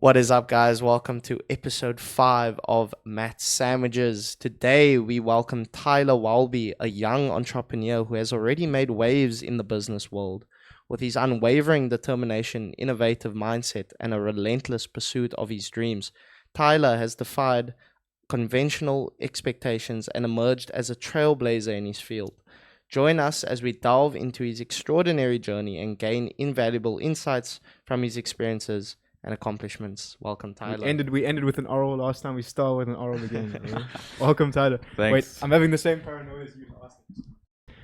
What is up, guys? Welcome to episode 5 of Matt's Sandwiches. Today, we welcome Tyler Walby, a young entrepreneur who has already made waves in the business world. With his unwavering determination, innovative mindset, and a relentless pursuit of his dreams, Tyler has defied conventional expectations and emerged as a trailblazer in his field. Join us as we delve into his extraordinary journey and gain invaluable insights from his experiences and accomplishments. Welcome, Tyler. We ended with an oral last time. We start with an oral again. Welcome, Tyler. Thanks. Wait, I'm having the same paranoia as you last time.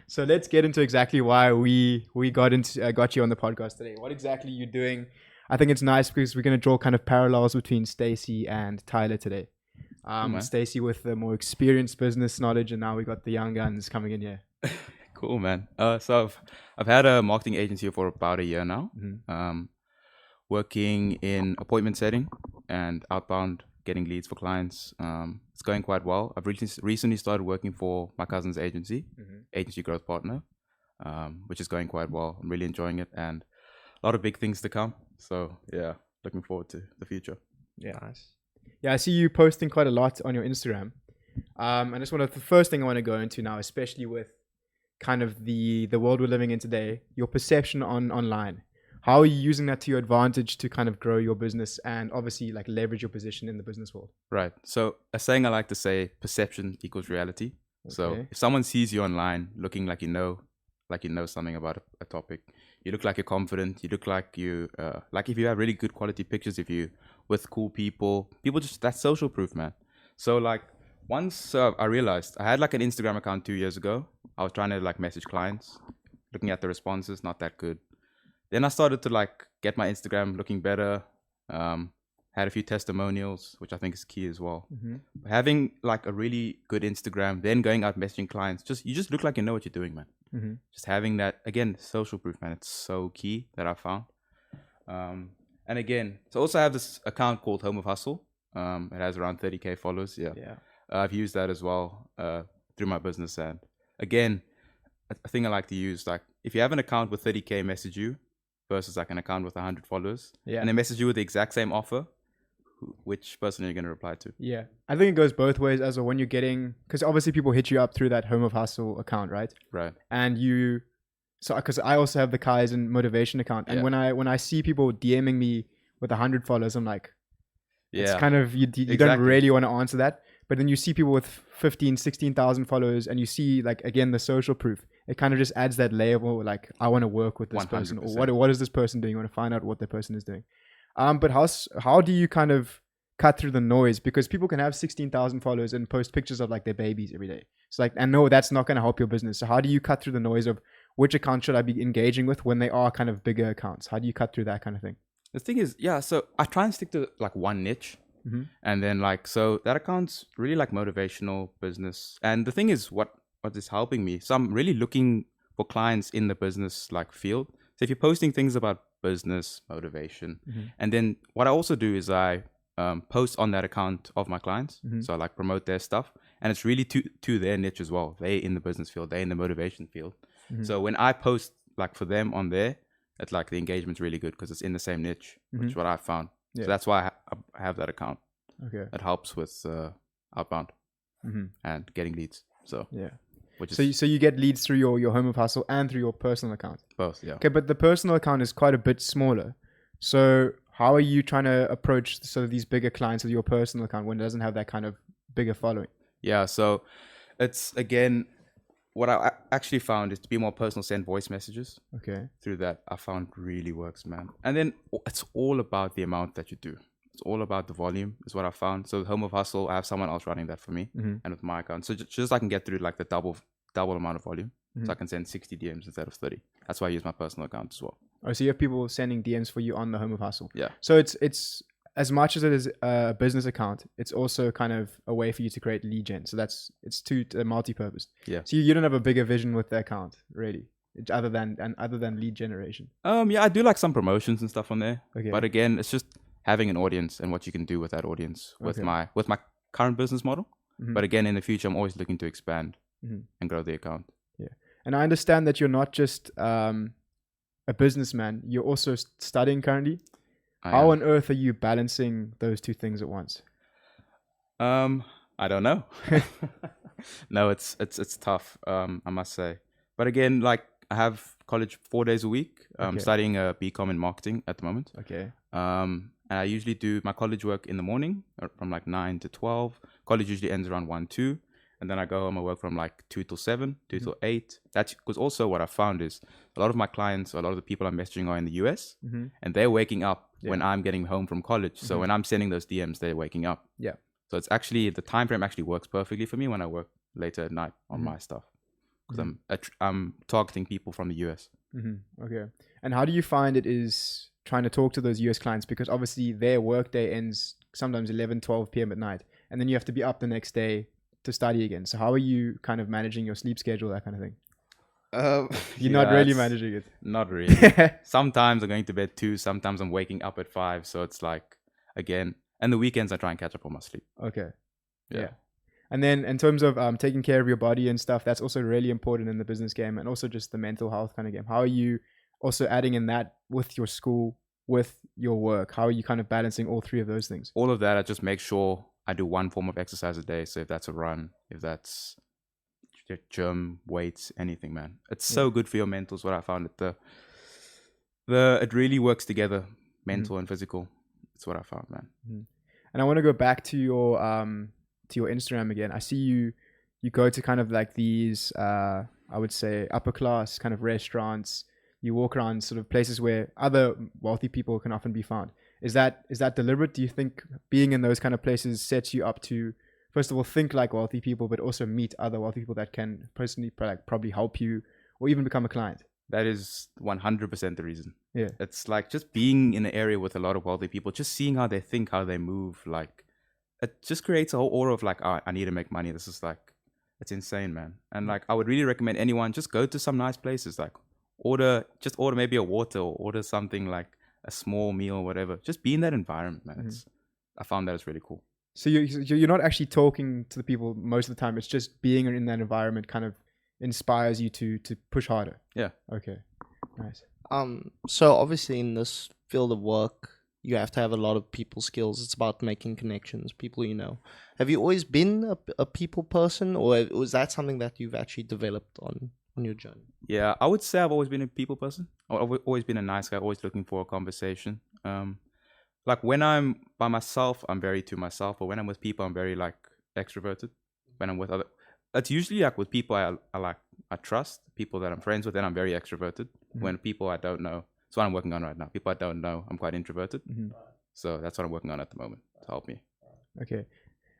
So let's get into exactly why we got you on the podcast today. What exactly you're doing? I think it's nice because we're going to draw kind of parallels between Stacy and Tyler today. Stacy with the more experienced business knowledge, and now we got the young guns coming in here. Cool, man. So I've had a marketing agency for about a year now. Working in appointment setting and outbound, getting leads for clients. It's going quite well. I've recently started working for my cousin's agency, agency growth partner, which is going quite well. I'm really enjoying it and a lot of big things to come. So yeah, looking forward to the future. Yeah, nice. Yeah, I see you posting quite a lot on your Instagram. And just the first thing I want to go into now, especially with kind of the world we're living in today, your perception online. How are you using that to your advantage to kind of grow your business and obviously like leverage your position in the business world? Right. So a saying I like to say, perception equals reality. Okay. So if someone sees you online looking like you know something about a topic, you look like you're confident, you look like you, like if you have really good quality pictures of you with cool people just, that's social proof, man. So like once I realized I had like an Instagram account 2 years ago, I was trying to like message clients, looking at the responses, not that good. Then I started to like get my Instagram looking better. Had a few testimonials, which I think is key as well. Having like a really good Instagram, then going out messaging clients, you just look like you know what you're doing, man. Just having that, again, social proof, man. It's so key that I found. And again, so also I have this account called Home of Hustle. It has around 30K followers. Yeah. I've used that as well through my business. And again, a thing I like to use, like if you have an account with 30K message you, versus like an account with 100 followers, and they message you with the exact same offer, which person are you going to reply to? Yeah, I think it goes both ways as well. When you're getting, because obviously people hit you up through that Home of Hustle account, right? Right. And because I also have the Kaizen motivation account, and when I see people DMing me with 100 followers, I'm like, it's kind of you don't really want to answer that. But then you see people with 16,000 followers, and you see like again the social proof. It kind of just adds that layer of like, I want to work with this 100%. Person, or what is this person doing? You want to find out what the person is doing. But how do you kind of cut through the noise? Because people can have 16,000 followers and post pictures of like their babies every day. It's like, and no, that's not going to help your business. So how do you cut through the noise of which account should I be engaging with when they are kind of bigger accounts? How do you cut through that kind of thing? The thing is, so I try and stick to like one niche. And then like, so that account's really like motivational business. And the thing is what is helping me. So I'm really looking for clients in the business like field. So if you're posting things about business, motivation, and then what I also do is I post on that account of my clients. So I like promote their stuff, and it's really to their niche as well. They in the business field, they in the motivation field. So when I post like for them on there, it's like the engagement's really good because it's in the same niche, which is what I found. So that's why I have that account. Okay. It helps with outbound and getting leads. So yeah. So you get leads through your Home of Hustle and through your personal account? Both, yeah. Okay, but the personal account is quite a bit smaller. So how are you trying to approach sort of these bigger clients with your personal account when it doesn't have that kind of bigger following? Yeah, so it's, again, what I actually found is to be more personal, send voice messages. Okay. Through that, I found really works, man. And then it's all about the amount that you do. It's all about the volume is what I found. So Home of Hustle, I have someone else running that for me and with my account. So just I can get through like the double amount of volume. So I can send 60 DMs instead of 30. That's why I use my personal account as well. Oh, so you have people sending DMs for you on the Home of Hustle. Yeah. So it's as much as it is a business account, it's also kind of a way for you to create lead gen. So it's multi-purpose. Yeah. So you don't have a bigger vision with the account, really, other than lead generation. Yeah, I do like some promotions and stuff on there. Okay. But again, it's just having an audience and what you can do with that audience with my current business model. But again, in the future, I'm always looking to expand and grow the account. Yeah. And I understand that you're not just a businessman, you're also studying currently. How on earth are you balancing those two things at once? I don't know. No, it's tough. I must say. But again, like I have college 4 days a week. I'm studying a BCom in marketing at the moment. Okay. And I usually do my college work in the morning from like 9 to 12. College usually ends around 1, 2. And then I go home and work from like 2 till 7, 2 till 8. That's because also what I found is a lot of my clients, a lot of the people I'm messaging are in the US, and they're waking up when I'm getting home from college. So when I'm sending those DMs, they're waking up. Yeah. So it's actually, the time frame actually works perfectly for me when I work later at night on my stuff. Because I'm targeting people from the US. Okay. And how do you find it is trying to talk to those US clients? Because obviously their workday ends sometimes 11, 12 p.m. at night. And then you have to be up the next day to study again. So how are you kind of managing your sleep schedule, that kind of thing? You're not really managing it. Not really. Sometimes I'm going to bed 2. Sometimes I'm waking up at 5. So it's like, again, and the weekends I try and catch up on my sleep. Okay. Yeah. And then in terms of taking care of your body and stuff, that's also really important in the business game, and also just the mental health kind of game. How are you also adding in that with your school, with your work? How are you kind of balancing all three of those things? All of that, I just make sure I do one form of exercise a day. So if that's a run, if that's gym, weights, anything, man. It's so good for your mental is what I found. It really works together, mental and physical. That's what I found, man. And I want to go back to your Instagram again. I see you go to kind of like these I would say upper class kind of restaurants. You walk around sort of places where other wealthy people can often be found. Is that deliberate? Do you think being in those kind of places sets you up to, first of all, think like wealthy people, but also meet other wealthy people that can personally probably help you or even become a client? That is 100% the reason. Yeah. It's like just being in an area with a lot of wealthy people, just seeing how they think, how they move, like it just creates a whole aura of like, oh, I need to make money. This is like, it's insane, man. And like, I would really recommend anyone just go to some nice places, like order maybe a water or order something like a small meal or whatever. Just be in that environment, man. I found that it's really cool. So you're not actually talking to the people most of the time. It's just being in that environment kind of inspires you to push harder. Yeah. Okay. Nice. So obviously in this field of work, you have to have a lot of people skills. It's about making connections, people you know. Have you always been a people person, or was that something that you've actually developed on your journey? Yeah, I would say I've always been a people person. I've always been a nice guy, always looking for a conversation. Like when I'm by myself, I'm very to myself, but when I'm with people, I'm very like extroverted. When I'm with other, it's usually like with people I trust, people that I'm friends with, then I'm very extroverted. When people I don't know, that's what I'm working on right now. People I don't know, I'm quite introverted. So that's what I'm working on at the moment to help me. Okay.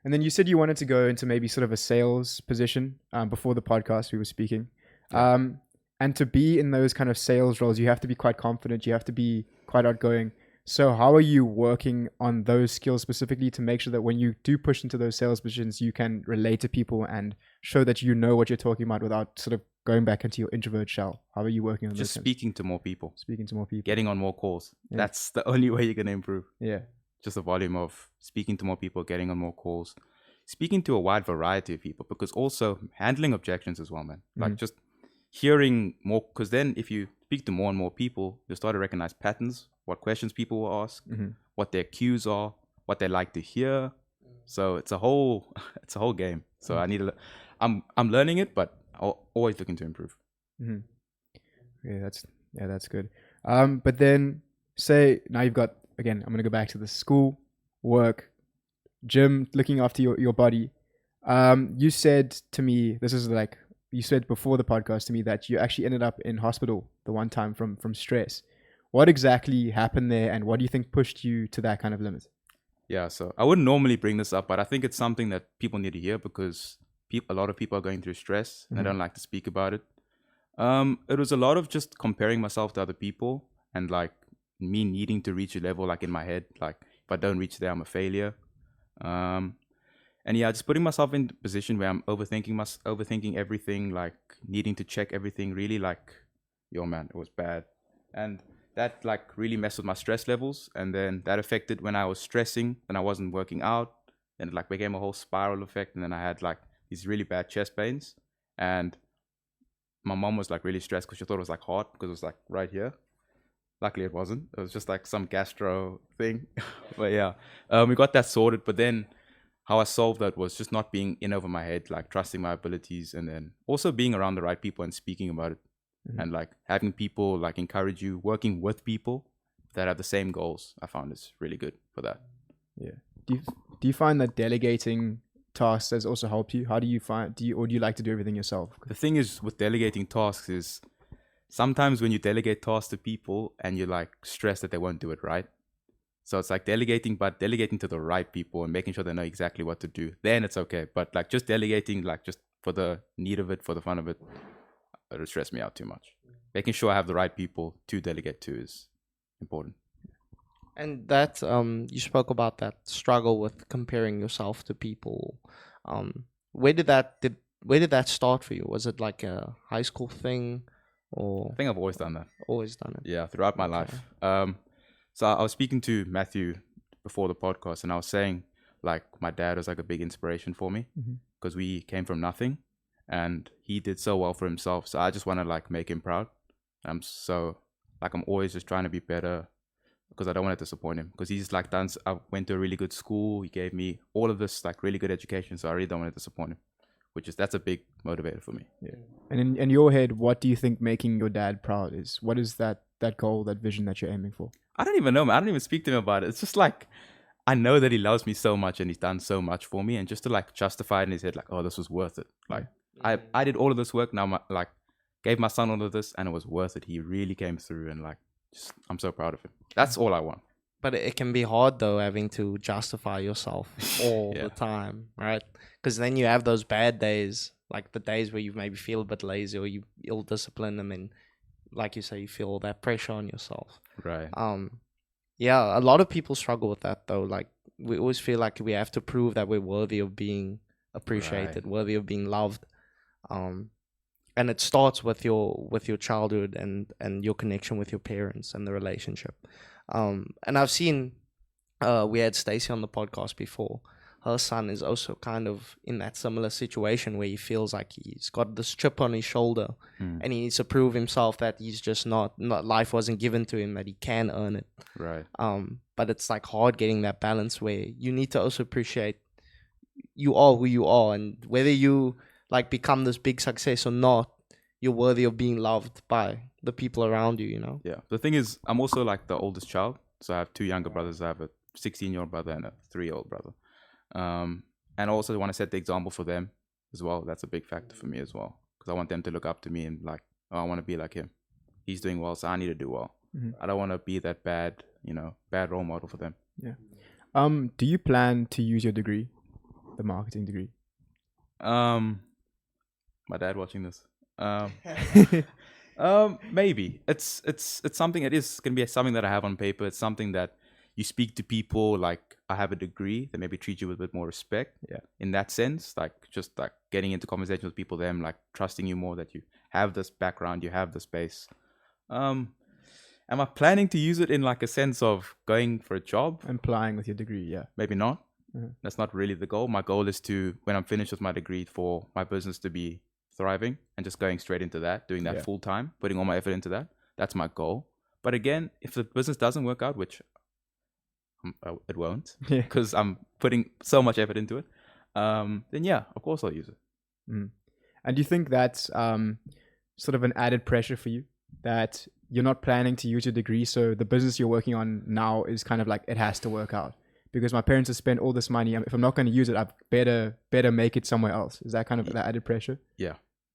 And then you said you wanted to go into maybe sort of a sales position. Before the podcast we were speaking. And to be in those kind of sales roles, you have to be quite confident. You have to be quite outgoing. So how are you working on those skills specifically to make sure that when you do push into those sales positions, you can relate to people and show that you know what you're talking about without sort of going back into your introvert shell? How are you working on just those speaking to more people? Speaking to more people. Getting on more calls. Yeah. That's the only way you're going to improve. Yeah. Just the volume of speaking to more people, getting on more calls, speaking to a wide variety of people, because also handling objections as well, man. Like just hearing more, because then if you speak to more and more people, you start to recognize patterns, what questions people will ask, what their cues are, what they like to hear. So it's a whole game. So I'm learning it, but always looking to improve. Yeah, that's good. But then say now you've got, again, I'm gonna go back to the school, work, gym, looking after your body. You said to me, you said before the podcast to me that you actually ended up in hospital the one time from stress. What exactly happened there, and what do you think pushed you to that kind of limit? Yeah, so I wouldn't normally bring this up, but I think it's something that people need to hear because a lot of people are going through stress and they don't like to speak about it. It was a lot of just comparing myself to other people and like me needing to reach a level like in my head, like if I don't reach there, I'm a failure. And yeah, just putting myself in a position where I'm overthinking everything, like needing to check everything, really like, yo man, it was bad. And that like really messed with my stress levels. And then that affected when I was stressing, then I wasn't working out. And it like became a whole spiral effect. And then I had like these really bad chest pains. And my mom was like really stressed because she thought it was like hot because it was like right here. Luckily, it wasn't. It was just like some gastro thing. But yeah, we got that sorted. But then how I solved that was just not being in over my head, like trusting my abilities, and then also being around the right people and speaking about it, and like having people like encourage you, working with people that have the same goals. I found is really good for that. Yeah. Do you find that delegating tasks has also helped you? How do you find, do you like to do everything yourself? The thing is with delegating tasks is sometimes when you delegate tasks to people and you're like stressed that they won't do it right. So it's like delegating, but delegating to the right people and making sure they know exactly what to do. Then it's okay. But like just delegating, like just for the need of it, for the fun of it, it'll stress me out too much. Making sure I have the right people to delegate to is important. And that you spoke about that struggle with comparing yourself to people. Where did that start for you? Was it like a high school thing, or I think I've always done that. always done it? Yeah, throughout my life. So I was speaking to Matthew before the podcast, and I was saying like my dad was like a big inspiration for me because we came from nothing, and he did so well for himself. So I just want to like make him proud. I'm always just trying to be better because I don't want to disappoint him, because he's like done. I went to a really good school. He gave me all of this like really good education, so I really don't want to disappoint him. That's a big motivator for me. Yeah. And in your head, what do you think making your dad proud is? What is that goal, that vision that you're aiming for? I don't even know, man. I don't even speak to him about it. It's just like, I know that he loves me so much and he's done so much for me, and just to like justify it in his head, like, oh, this was worth it. Like, I did all of this work. Now, gave my son all of this, and it was worth it. He really came through, and like, I'm so proud of him. That's all I want. But it can be hard though, having to justify yourself all the time, right? Because then you have those bad days, like the days where you maybe feel a bit lazy or you ill-disciplined, and then, like you say, you feel all that pressure on yourself. Right. Yeah, a lot of people struggle with that though. Like, we always feel like we have to prove that we're worthy of being appreciated, worthy of being loved. And it starts with your childhood and your connection with your parents and the relationship. And I've seen, we had Stacy on the podcast before. Her son is also kind of in that similar situation where he feels like he's got this chip on his shoulder and he needs to prove himself that he's just not life wasn't given to him, that he can earn it. Right. But it's like hard getting that balance where you need to also appreciate you are who you are, and whether you like become this big success or not, you're worthy of being loved by the people around you, you know? Yeah. The thing is, I'm also like the oldest child. So I have two younger brothers. I have a 16-year-old brother and a 3-year-old brother. And I also want to set the example for them as well. That's a big factor for me as well, because I want them to look up to me and like, oh, I want to be like him. He's doing well, so I need to do well. I don't want to be that bad role model for them. Yeah. Do you plan to use your degree, the marketing degree? My dad watching this. Maybe it's something. It is gonna be something that I have on paper. It's something that you speak to people like I have a degree, they maybe treat you with a bit more respect. Yeah. In that sense, like just like getting into conversations with people, them like trusting you more, that you have this background, you have the space. Am I planning to use it in like a sense of going for a job? Applying with your degree, yeah. Maybe not. That's not really the goal. My goal is to, when I'm finished with my degree, for my business to be thriving and just going straight into that, doing that full time, putting all my effort into that. That's my goal. But again, if the business doesn't work out, which it won't, because I'm putting so much effort into it, then yeah, of course I'll use it. And do you think that's sort of an added pressure for you, that you're not planning to use your degree, so the business you're working on now is kind of like, it has to work out because my parents have spent all this money, if I'm not going to use it, I better make it somewhere else? Is that kind of that added pressure? Yeah,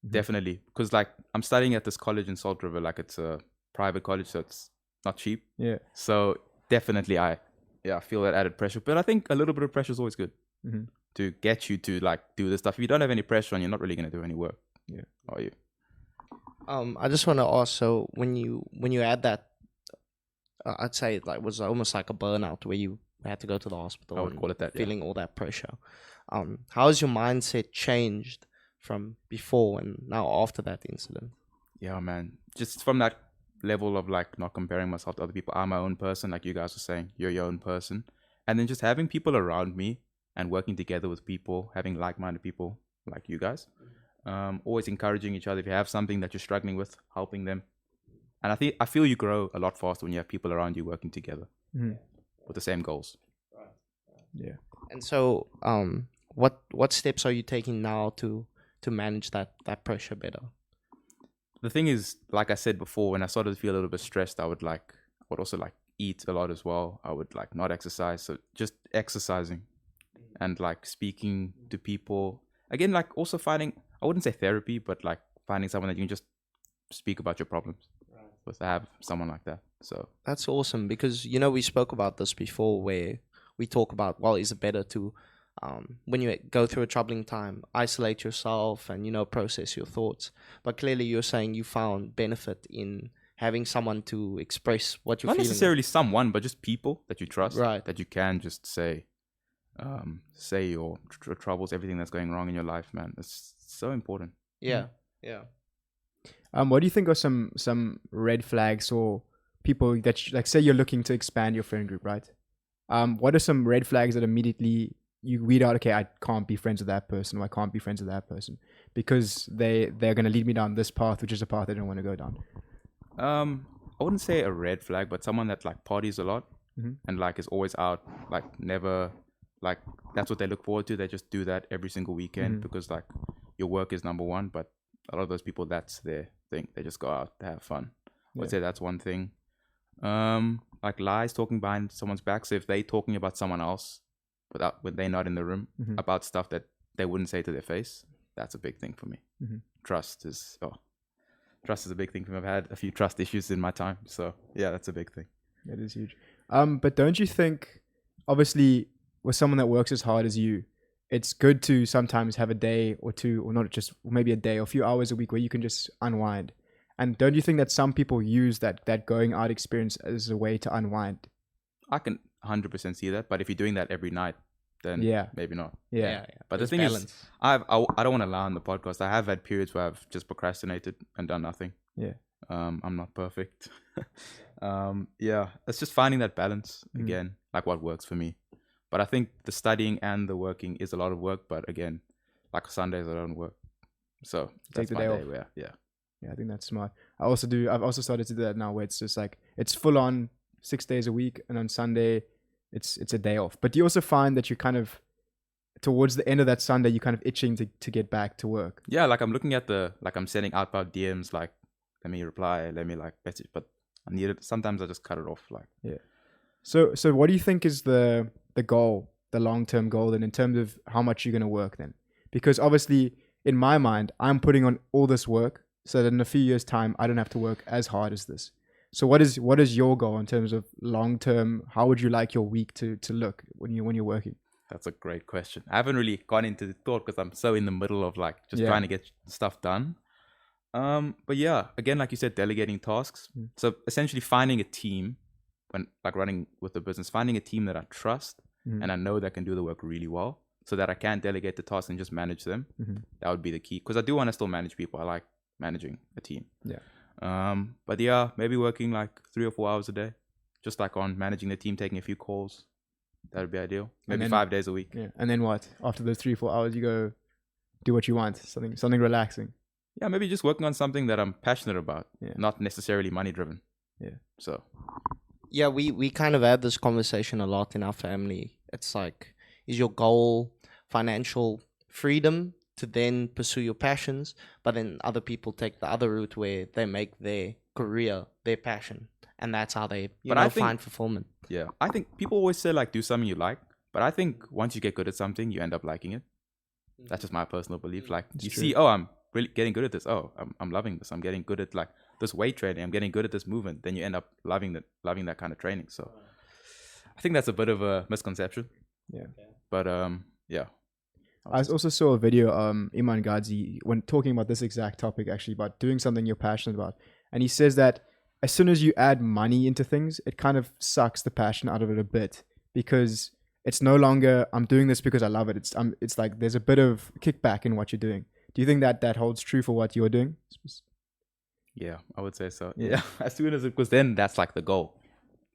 definitely. Because like I'm studying at this college in Salt River, like it's a private college, so it's not cheap. Yeah. So definitely I feel that added pressure. But I think a little bit of pressure is always good to get you to like do this stuff. If you don't have any pressure on, you're not really going to do any work. Yeah. Are you? I just want to ask, so when you add that, I'd say it like was almost like a burnout where you had to go to the hospital. I would call it that. Feeling all that pressure. How has your mindset changed from before and now after that incident? Yeah, man. Just from that level of like not comparing myself to other people. I'm my own person, like you guys were saying. You're your own person. And then just having people around me and working together with people, having like-minded people like you guys. Always encouraging each other. If you have something that you're struggling with, helping them. And I feel you grow a lot faster when you have people around you working together with the same goals. Yeah. And so, what steps are you taking now to manage that pressure better? The thing is, like I said before, when I started to feel a little bit stressed, I would also like eat a lot as well. I would like not exercise, so just exercising and like speaking to people. Again, like also finding, I wouldn't say therapy, but like finding someone that you can just speak about your problems with. I have someone like that. So that's awesome, because we spoke about this before, where we talk about, well, is it better to when you go through a troubling time, isolate yourself and process your thoughts. But clearly you're saying you found benefit in having someone to express what you're not feeling. Not necessarily someone, but just people that you trust, right? That you can just say your troubles, everything that's going wrong in your life, man. It's so important. Yeah. What do you think are some red flags or people that like, say you're looking to expand your friend group, right? What are some red flags that immediately you weed out? Okay, I can't be friends with that person, or I can't be friends with that person because they're going to lead me down this path, which is a path I don't want to go down. I wouldn't say a red flag, but someone that like parties a lot and like is always out, like never, like that's what they look forward to. They just do that every single weekend because like your work is number one. But a lot of those people, that's their thing. They just go out to have fun. I would say that's one thing. Like lies, talking behind someone's back. So if they talking about someone else when they're not in the room about stuff that they wouldn't say to their face, that's a big thing for me. Trust is a big thing for me. I've had a few trust issues in my time, so yeah, that's a big thing. That is huge. But don't you think, obviously, with someone that works as hard as you, it's good to sometimes have a day or two, or not just maybe a day or a few hours a week where you can just unwind? And don't you think that some people use that going out experience as a way to unwind? I can 100% see that, but if you're doing that every night, then maybe not. Yeah. But the thing is, I don't want to lie on the podcast. I have had periods where I've just procrastinated and done nothing. Yeah. I'm not perfect. It's just finding that balance again, like what works for me. But I think the studying and the working is a lot of work. But again, like Sundays I don't work, so that's my day off. Yeah, I think that's smart. I've also started to do that now, where it's just like it's full on 6 days a week, and on Sunday it's a day off. But do you also find that you kind of towards the end of that Sunday you're kind of itching to get back to work? Yeah, like I'm looking at I'm sending outbound DMs, like let me reply, let me like message, but I need it. Sometimes I just cut it off. Like So what do you think is the goal, the long-term goal, then, in terms of how much you're going to work then? Because obviously in my mind I'm putting on all this work so that in a few years time I don't have to work as hard as this. So what is your goal in terms of long-term? How would you like your week to look when you're working? That's a great question. I haven't really gone into the thought because I'm so in the middle of like just trying to get stuff done. But yeah, again, like you said, delegating tasks. So essentially finding a team when like running with the business, finding a team that I trust and I know that can do the work really well, so that I can delegate the tasks and just manage them. That would be the key, because I do want to still manage people. I like managing a team. But yeah, maybe working like 3 or 4 hours a day, just like on managing the team, taking a few calls. That would be ideal. Maybe 5 days a week. Yeah. And then what? After those 3 or 4 hours, you go do what you want, something relaxing. Yeah, maybe just working on something that I'm passionate about, not necessarily money driven. Yeah. So. Yeah, we kind of had this conversation a lot in our family. It's like, is your goal financial freedom to then pursue your passions? But then other people take the other route where they make their career their passion, and that's how they find fulfillment. Yeah, I think people always say like do something you like, but I think once you get good at something, you end up liking it. That's just my personal belief. Like it's true. See, I'm really getting good at this. I'm loving this. I'm getting good at like this weight training. I'm getting good at this movement. Then you end up loving that kind of training. So I think that's a bit of a misconception. Yeah. But yeah. I also saw a video, Iman Gadzi, when talking about this exact topic, actually, about doing something you're passionate about. And he says that as soon as you add money into things, it kind of sucks the passion out of it a bit, because it's no longer, I'm doing this because I love it. It's like there's a bit of kickback in what you're doing. Do you think that holds true for what you're doing? Yeah, I would say so. Yeah, as soon as because then that's like the goal.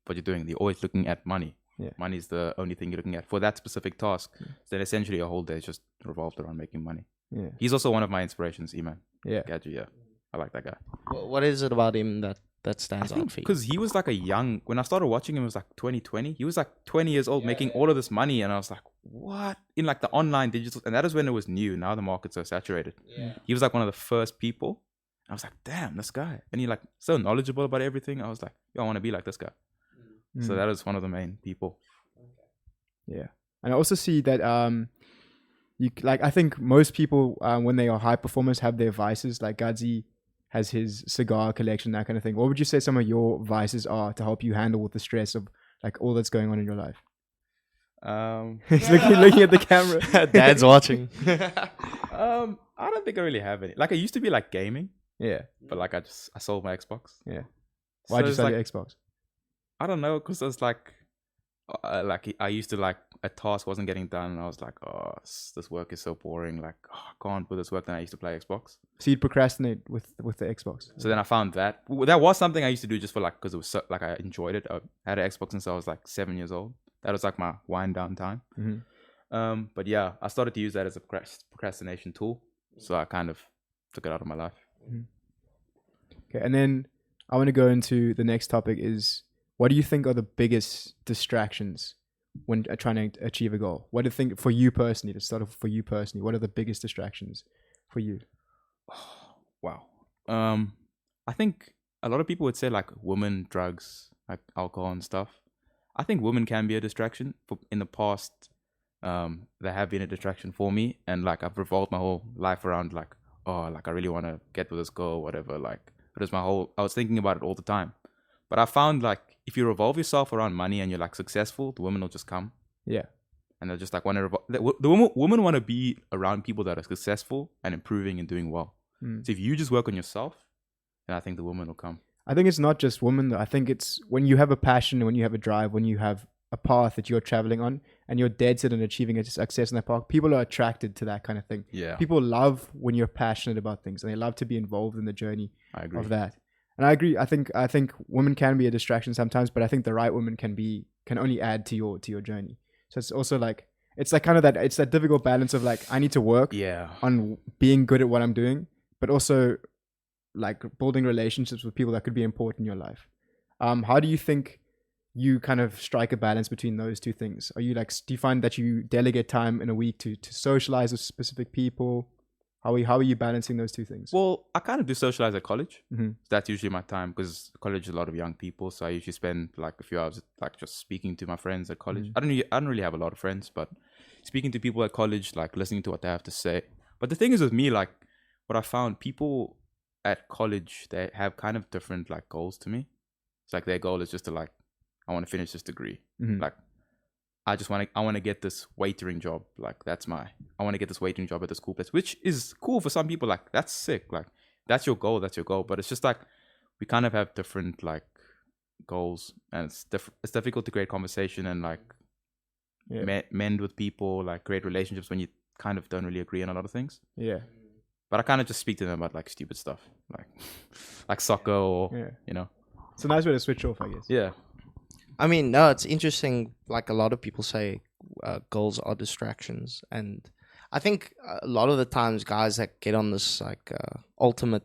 What you're doing, you're always looking at money. Yeah. Money is the only thing you're looking at for that specific task. So then essentially your whole day is just revolved around making money. Yeah. He's also one of my inspirations, Iman. Yeah. Gadji, yeah. I like that guy. What is it about him that that stands out for you? Because he was like when I started watching him, it was like 2020. He was like 20 years old, making all of this money. And I was like, what? In like the online digital. And that is when it was new. Now the market's so saturated. Yeah. He was like one of the first people. I was like, damn, this guy. And he like so knowledgeable about everything. I was like, yo, I want to be like this guy. So that is one of the main people. Yeah. And I also see that I think most people when they are high performers have their vices. Like Gadzi has his cigar collection, that kind of thing. What would you say some of your vices are to help you handle with the stress of like all that's going on in your life? He's looking at the camera. Dad's watching. I don't think I really have any. Like I used to be like gaming. Yeah. But like I sold my Xbox. Yeah. Why'd you sell your Xbox? I don't know, because it's like I used to like a task wasn't getting done, and I was like, oh, this work is so boring. Like, oh, I can't do this work. Then I used to play Xbox. So you'd procrastinate with the Xbox. So then I found that was something I used to do just for like, because it was so, like I enjoyed it. I had an Xbox since I was like 7 years old. That was like my wind down time. Mm-hmm. But yeah, I started to use that as a procrastination tool. So I kind of took it out of my life. Mm-hmm. Okay, and then I want to go into the next topic is, what do you think are the biggest distractions when trying to achieve a goal? What do you think for you personally, to start off for you personally, what are the biggest distractions for you? Wow. I think a lot of people would say like women, drugs, like alcohol and stuff. I think women can be a distraction. In the past, they have been a distraction for me. And like I've revolved my whole life around like, oh, like I really want to get with this girl or whatever. Like it was I was thinking about it all the time. But I found like if you revolve yourself around money and you're like successful, the women will just come. Yeah. And they'll just like want to the women want to be around people that are successful and improving and doing well. So if you just work on yourself, then I think the woman will come. I think it's not just women though. I think it's when you have a passion, when you have a drive, when you have a path that you're traveling on and you're dead set on achieving a success in that path, people are attracted to that kind of thing. Yeah. People love when you're passionate about things and they love to be involved in the journey of that. And I agree. I think women can be a distraction sometimes, but I think the right woman can only add to your journey. So it's also like, it's like kind of it's that difficult balance of like, I need to work on being good at what I'm doing, but also like building relationships with people that could be important in your life. How do you think you kind of strike a balance between those two things? Are you like, do you find that you delegate time in a week to socialize with specific people? How are you balancing those two things? Well, I kind of do socialize at college. Mm-hmm. That's usually my time because college is a lot of young people. So I usually spend like a few hours like just speaking to my friends at college. Mm-hmm. I don't really have a lot of friends, but speaking to people at college, like listening to what they have to say. But the thing is with me, like what I found, people at college, they have kind of different like goals to me. It's like their goal is just to like, I want to finish this degree. Mm-hmm. Like I want to get this waitering job. Like I want to get this waitering job at this cool place, which is cool for some people. Like that's sick. Like that's your goal. But it's just like, we kind of have different like goals, and it's difficult to create conversation and like mend with people, like create relationships when you kind of don't really agree on a lot of things. Yeah. But I kind of just speak to them about like stupid stuff, like soccer or, you know. It's a nice way to switch off, I guess. Yeah. I mean, no, it's interesting. Like a lot of people say goals are distractions. And I think a lot of the times guys that get on this like ultimate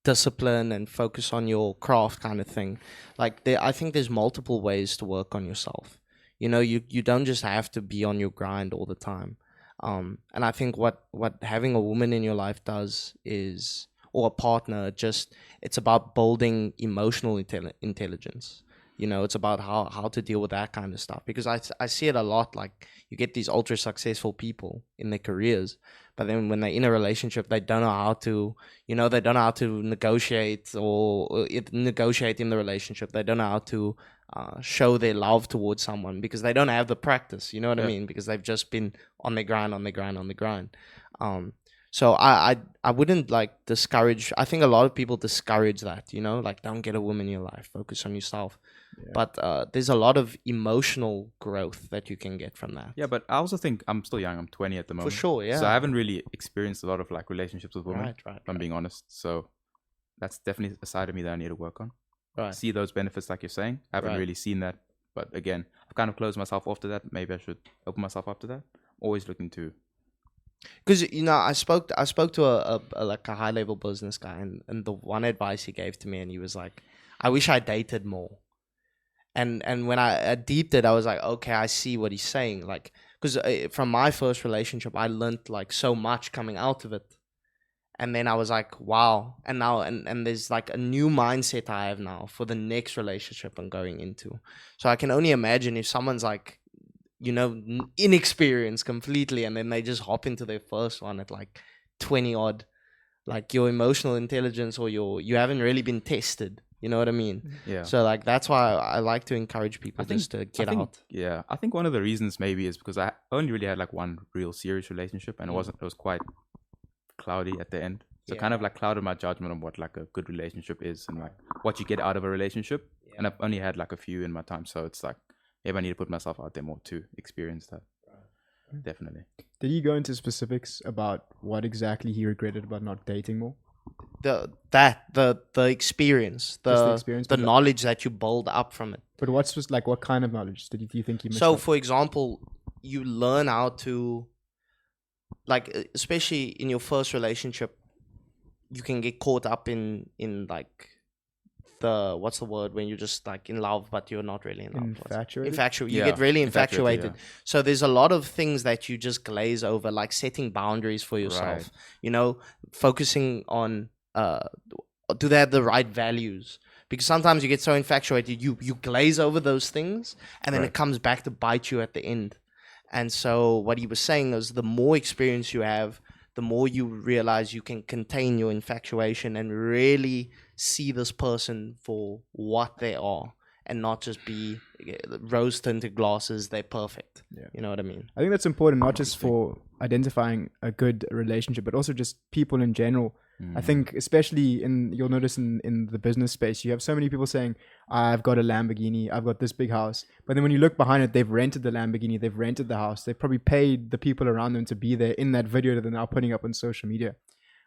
discipline and focus on your craft kind of thing, like I think there's multiple ways to work on yourself. You know, you don't just have to be on your grind all the time. And I think what having a woman in your life does is, or a partner, it's about building emotional intelligence. You know, it's about how to deal with that kind of stuff. Because I see it a lot, like you get these ultra successful people in their careers, but then when they're in a relationship, they don't know how to, they don't know how to negotiate or negotiate in the relationship. They don't know how to show their love towards someone because they don't have the practice, you know what I mean? Because they've just been on the grind. So I wouldn't like discourage. I think a lot of people discourage that, like don't get a woman in your life, focus on yourself. Yeah. But there's a lot of emotional growth that you can get from that. Yeah, but I also think I'm still young. I'm 20 at the moment. For sure, yeah. So I haven't really experienced a lot of like relationships with women, if I'm being honest. So that's definitely a side of me that I need to work on. Right. See those benefits like you're saying. I haven't really seen that. But again, I've kind of closed myself off to that. Maybe I should open myself up to that. Always looking to... Because I spoke to a high level business guy, and the one advice he gave to me, and he was like, I wish I dated more. And when I deeped it, I was like, okay, I see what he's saying. Like, because from my first relationship, I learned like so much coming out of it. And then I was like, wow. And now, and there's like a new mindset I have now for the next relationship I'm going into. So I can only imagine if someone's like, inexperienced completely, and then they just hop into their first one at like 20 odd, like your emotional intelligence or you haven't really been tested. You know what I mean? Yeah. So like that's why I like to encourage people to get out. Yeah, I think one of the reasons maybe is because I only really had like one real serious relationship, and it was quite cloudy at the end. So kind of like clouded my judgment on what like a good relationship is and like what you get out of a relationship. Yeah. And I've only had like a few in my time, so it's like maybe I need to put myself out there more to experience that. Definitely. Did he go into specifics about what exactly he regretted about not dating more? The experience, the knowledge that you build up from it. But what kind of knowledge do you think you missed? So, for example, you learn how to, like, especially in your first relationship, you can get caught up in like what's the word when you're just like in love but you're not really in love. Infatuated. You get really infatuated. So there's a lot of things that you just glaze over, like setting boundaries for yourself. Right. Focusing on do they have the right values, because sometimes you get so infatuated you glaze over those things and then it comes back to bite you at the end. And so what he was saying is the more experience you have, the more you realize you can contain your infatuation and really see this person for what they are and not just be rose-tinted glasses, they're perfect. Yeah. You know what I mean? I think that's important, not just for identifying a good relationship, but also just people in general. I think especially you'll notice in the business space, you have so many people saying, I've got a Lamborghini, I've got this big house. But then when you look behind it, they've rented the Lamborghini, they've rented the house, they've probably paid the people around them to be there in that video that they're now putting up on social media.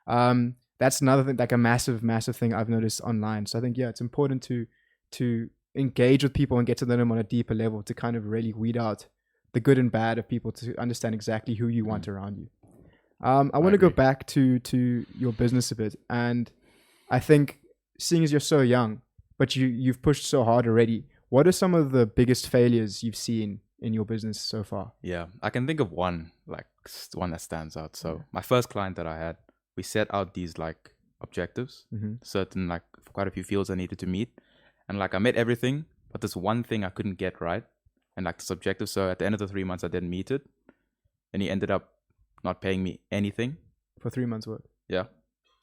That's another thing, like a massive, massive thing I've noticed online. So I think, it's important to engage with people and get to know them on a deeper level to kind of really weed out the good and bad of people, to understand exactly who you want around you. I want to go back to your business a bit, and I think, seeing as you're so young, but you've pushed so hard already, what are some of the biggest failures you've seen in your business so far? Yeah, I can think of one that stands out. So my first client that I had, we set out these like objectives, certain like quite a few fields I needed to meet, and like I met everything, but there's one thing I couldn't get right, and like this objective. So at the end of the 3 months, I didn't meet it, and he ended up not paying me anything for 3 months' work. Yeah,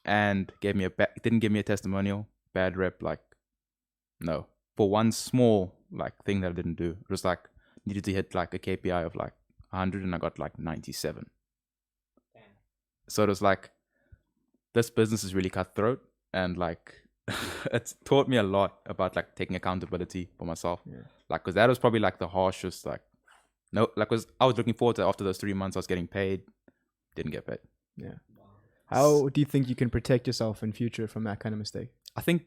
and didn't give me a testimonial, bad rep. Like, no, for one small like thing that I didn't do. It was like needed to hit like a KPI of like 100, and I got like 97. Damn. So it was like, this business is really cutthroat, and like it's taught me a lot about like taking accountability for myself. Yeah. Like, because that was probably like the harshest I was looking forward to after those 3 months I was getting paid. Didn't get paid. Yeah. How do you think you can protect yourself in future from that kind of mistake? I think,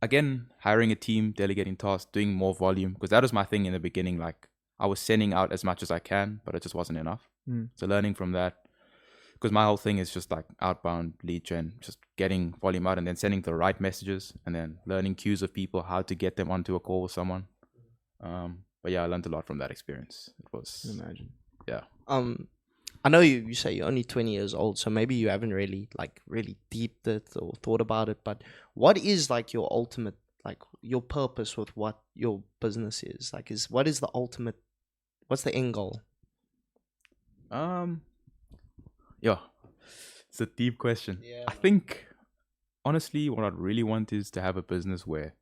again, hiring a team, delegating tasks, doing more volume, because that was my thing in the beginning. Like, I was sending out as much as I can, but it just wasn't enough. So learning from that, because my whole thing is just like outbound lead gen, just getting volume out and then sending the right messages, and then learning cues of people, how to get them onto a call with someone. But I learned a lot from that experience. It was, imagine. Yeah. I know you say you're only 20 years old, so maybe you haven't really deeped it or thought about it, but what is like your ultimate, like your purpose with what your business is? Like, what's the end goal? It's a deep question. Yeah. I think, honestly, what I'd really want is to have a business where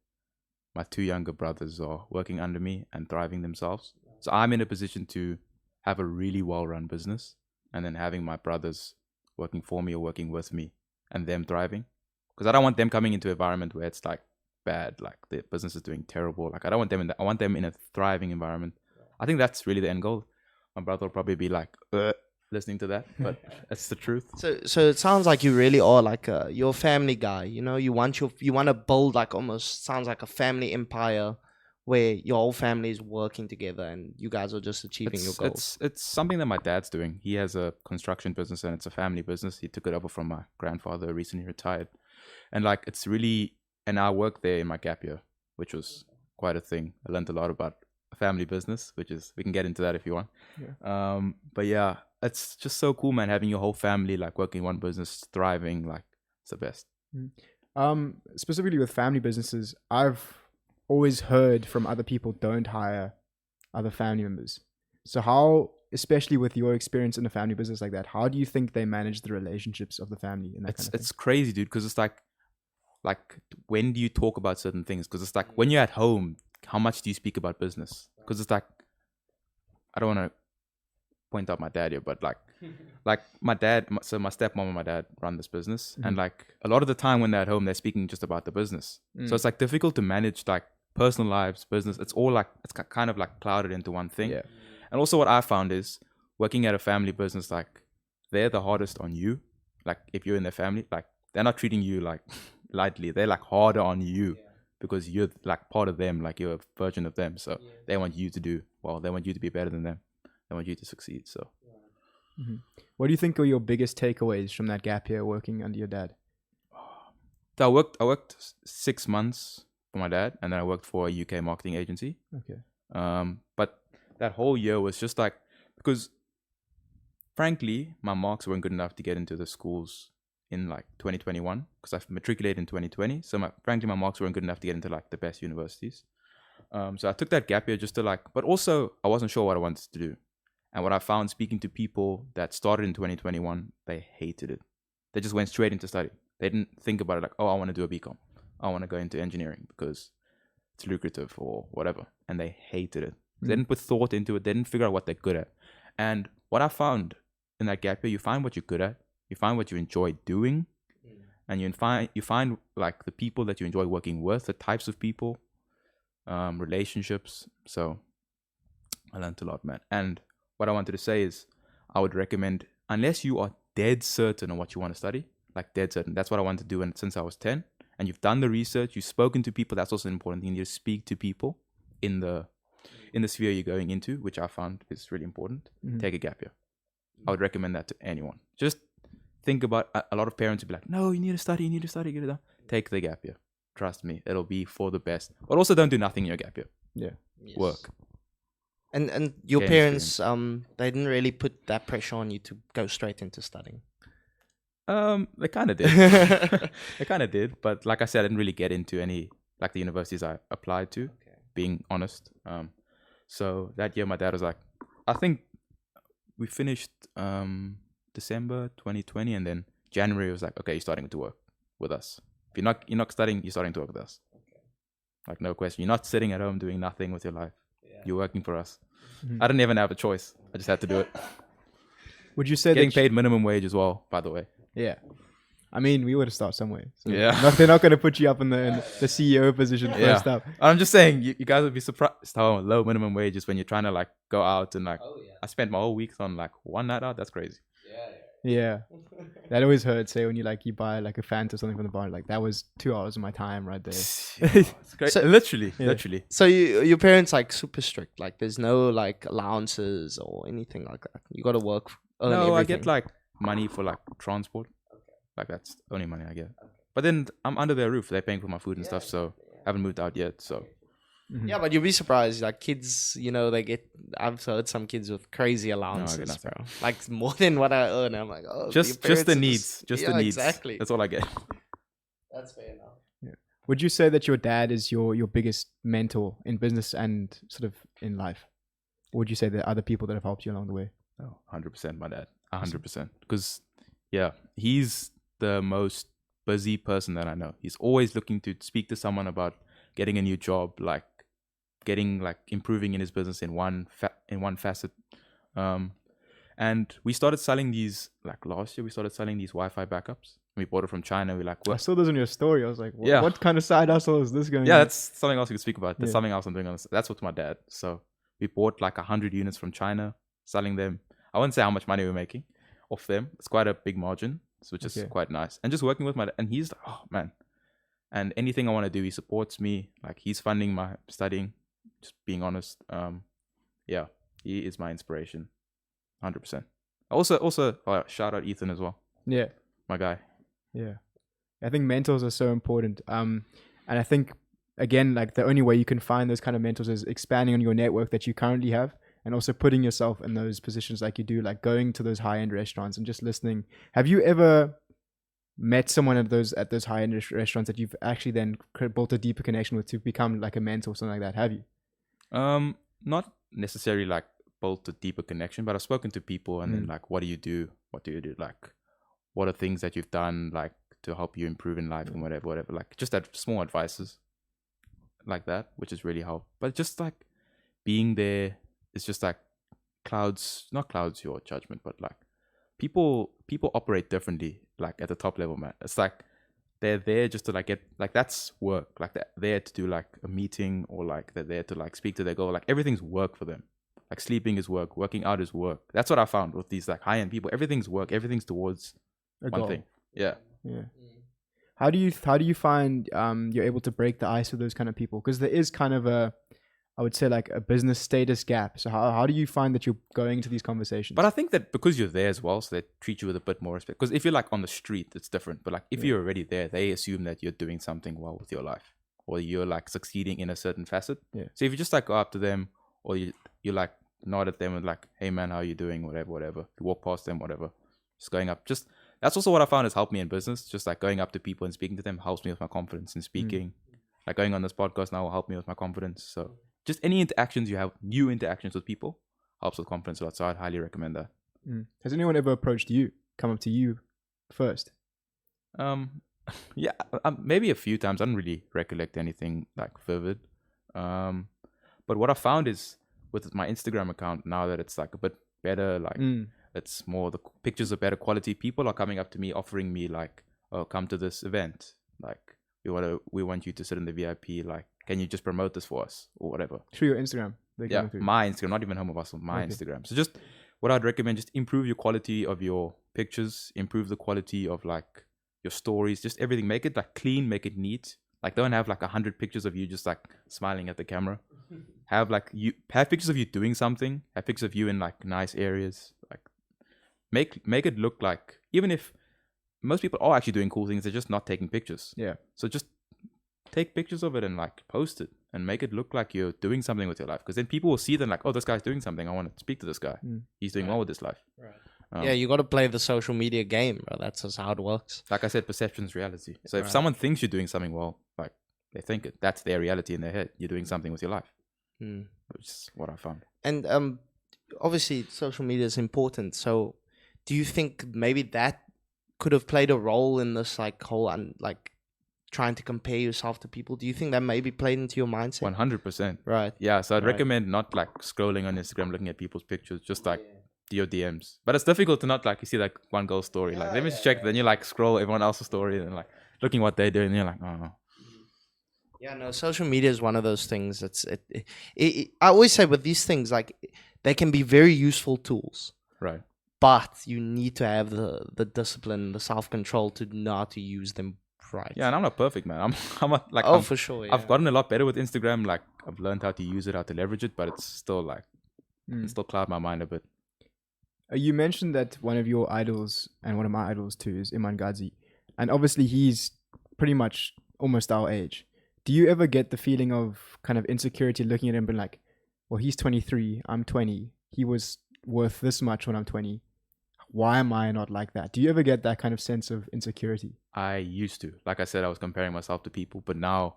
my 2 younger brothers are working under me and thriving themselves. So I'm in a position to have a really well-run business, and then having my brothers working for me or working with me and them thriving. Because I don't want them coming into an environment where it's like bad, like the business is doing terrible. Like, I don't want them I want them in a thriving environment. I think that's really the end goal. My brother will probably be like, listening to that, but that's the truth. So it sounds like you really are like you're a family guy. You want to build like almost sounds like a family empire where your whole family is working together and you guys are just achieving your goals. It's something that my dad's doing. He has a construction business and it's a family business. He took it over from my grandfather, recently retired, and like it's really and I worked there in my gap year, which was quite a thing. I learned a lot about a family business, which is, we can get into that if you want. Yeah. But yeah, it's just so cool, man, having your whole family like working one business, thriving, like it's the best. Specifically with family businesses, I've always heard from other people, don't hire other family members. So how, especially with your experience in a family business like that, how do you think they manage the relationships of the family in that kind of thing? It's crazy, dude, because it's like when do you talk about certain things? Because it's like when you're at home, how much do you speak about business? Because it's like, I don't want to point out my dad here, but like my dad, so my stepmom and my dad run this business, and like a lot of the time when they're at home, they're speaking just about the business. So it's like difficult to manage like personal lives, business. It's all like, it's kind of like clouded into one thing. Yeah. And also what I found is working at a family business, like they're the hardest on you. Like if you're in their family, like they're not treating you like lightly. They're like harder on you because you're like part of them, like you're a version of them. So they want you to do well. They want you to be better than them. They want you to succeed. So what do you think are your biggest takeaways from that gap year working under your dad? I worked 6 months for my dad, and then I worked for a UK marketing agency. Okay. But that whole year was just like, because frankly, my marks weren't good enough to get into the schools in like 2021, because I matriculated in 2020. So frankly, my marks weren't good enough to get into like the best universities. So I took that gap year just to like, but also I wasn't sure what I wanted to do. And what I found speaking to people that started in 2021, they hated it. They just went straight into study. They didn't think about it like, oh, I want to do a BCom. I want to go into engineering because it's lucrative or whatever. And they hated it. They didn't put thought into it. They didn't figure out what they're good at. And what I found in that gap year, you find what you're good at. You find what you enjoy doing. And you find like the people that you enjoy working with, the types of people, relationships. So I learned a lot, man. And what I wanted to say is I would recommend, unless you are dead certain on what you want to study, like dead certain. That's what I wanted to do since I was 10. And you've done the research, you've spoken to people. That's also an important thing. You speak to people in the sphere you're going into, which I found is really important. Take a gap year. I would recommend that to anyone. Just think about, a lot of parents would be like, no, you need to study, get it done. Take the gap year. Trust me, it'll be for the best. But also don't do nothing in your gap year. Yeah. Yes. Work. And your parents, they didn't really put that pressure on you to go straight into studying. They kind of did. They kind of did. But like I said, I didn't really get into any, like the universities I applied to, being honest. So that year my dad was like, I think we finished December 2020, and then January was like, okay, you're starting to work with us. If you're not studying, you're starting to work with us. Like, no question. You're not sitting at home doing nothing with your life. You're working for us. I didn't even have a choice. I just had to do it. Would you say getting paid minimum wage as well, by the way? Yeah. I mean, we would have started somewhere. So yeah. They're not going to put you up in the CEO position first up. I'm just saying, you guys would be surprised how low minimum wage is when you're trying to like go out and like, I spent my whole week on like one night out. That's crazy. Yeah. That always hurts. Say when you buy like a Fanta or something from the bar, like that was 2 hours of my time right there. It's great. So, literally. So your parents like super strict. Like there's no like allowances or anything like that. You got to work. No, everything. I get like money for like transport. Like that's the only money I get. But then I'm under their roof. They're paying for my food and stuff. So I haven't moved out yet. So. Yeah, but you'll be surprised. Like kids, they get. I've heard some kids with crazy allowances, bro. Like more than what I earn. I'm like, oh, just the needs, the needs. Exactly. That's all I get. That's fair enough. Yeah. Would you say that your dad is your biggest mentor in business and sort of in life? Or would you say there are other people that have helped you along the way? Oh, 100%, my dad. 100%. Because he's the most busy person that I know. He's always looking to speak to someone about getting a new job, like getting like improving in his business in one facet. And we started selling these like last year. We started selling these Wi-Fi backups. We bought it from China. I saw those in your story. I was like, what kind of side hustle is this going? Yeah, that's something else we could speak about. That's something else I'm doing. That's what's my dad. So we bought like 100 units from China, selling them. I wouldn't say how much money we're making off them. It's quite a big margin, which is quite nice. And just working with my dad, and he's like, oh man. And anything I want to do, he supports me. Like he's funding my studying. Just being honest, he is my inspiration, 100%. Also, shout out Ethan as well. Yeah, my guy. Yeah, I think mentors are so important. And I think, again, like the only way you can find those kind of mentors is expanding on your network that you currently have, and also putting yourself in those positions like you do, like going to those high-end restaurants and just listening. Have you ever met someone at those high-end restaurants that you've actually then built a deeper connection with to become like a mentor or something like that? Have you? Not necessarily like built a deeper connection, but I've spoken to people and then like, what do you do? What do you do? Like, what are things that you've done like to help you improve in life and whatever. Like just that small advices like that, which has really helped. But just like being there, it's just like not clouds your judgment, but like people operate differently, like at the top level, man. It's like they're there just to like get, like that's work. Like they're there to do like a meeting, or like they're there to like speak to their goal. Like everything's work for them. Like sleeping is work, working out is work. That's what I found with these like high-end people. Everything's work. Everything's towards one thing. Yeah. How do you find you're able to break the ice with those kind of people? Because there is kind of I would say like a business status gap. So how do you find that you're going into these conversations? But I think that because you're there as well, so they treat you with a bit more respect. Because if you're like on the street, it's different. But like if you're already there, they assume that you're doing something well with your life, or you're like succeeding in a certain facet. Yeah. So if you just like go up to them, or you like nod at them and like, hey man, how are you doing? Whatever. You walk past them, whatever. Just going up. Just that's also what I found has helped me in business. Just like going up to people and speaking to them helps me with my confidence in speaking. Like going on this podcast now will help me with my confidence. So just any interactions you have, new interactions with people, helps with confidence a lot. So I'd highly recommend that. Has anyone ever approached you, come up to you first? Yeah, maybe a few times. I don't really recollect anything like vivid. But what I found is with my Instagram account now that it's like a bit better, like it's more, the pictures are better quality. People are coming up to me offering me like, oh, come to this event. Like we want you to sit in the VIP. Like, can you just promote this for us or whatever? Through your Instagram. Yeah, my Instagram, not even Home of Hustle, my Instagram. So just what I'd recommend, just improve your quality of your pictures, improve the quality of like your stories, just everything. Make it like clean, make it neat. Like don't have like 100 pictures of you just like smiling at the camera. Have pictures of you doing something. Have pictures of you in like nice areas. Like make it look like, even if most people are actually doing cool things, they're just not taking pictures. Yeah. So just take pictures of it and like post it and make it look like you're doing something with your life. Because then people will see them like, oh, this guy's doing something. I want to speak to this guy. He's doing well with his life. Right. Yeah, you got to play the social media game, bro. That's just how it works. Like I said, perception's reality. So if someone thinks you're doing something well, like they think it, that's their reality in their head. You're doing something with your life. Which is what I found. And obviously social media is important. So do you think maybe that could have played a role in this like whole like trying to compare yourself to people? Do you think that maybe played into your mindset? 100%. Right. Yeah. So I'd recommend not like scrolling on Instagram, looking at people's pictures, just like your DMs. But it's difficult to not like, you see like one girl's story, like let me just check. Then you like scroll everyone else's story and like looking what they're doing. And you're like, oh. Yeah, no, social media is one of those things. I always say with these things, like they can be very useful tools. Right. But you need to have the discipline, the self-control to know how to use them right. Yeah, and I'm not perfect, man. For sure. Yeah. I've gotten a lot better with Instagram. Like I've learned how to use it, how to leverage it, but it's still like it still cloud my mind a bit. You mentioned that one of your idols and one of my idols too is Iman Gadzi, and obviously he's pretty much almost our age. Do you ever get the feeling of kind of insecurity looking at him and like, well, he's 23, I'm 20. He was worth this much when I'm 20. Why am I not like that? Do you ever get that kind of sense of insecurity? I used to. Like I said, I was comparing myself to people, but now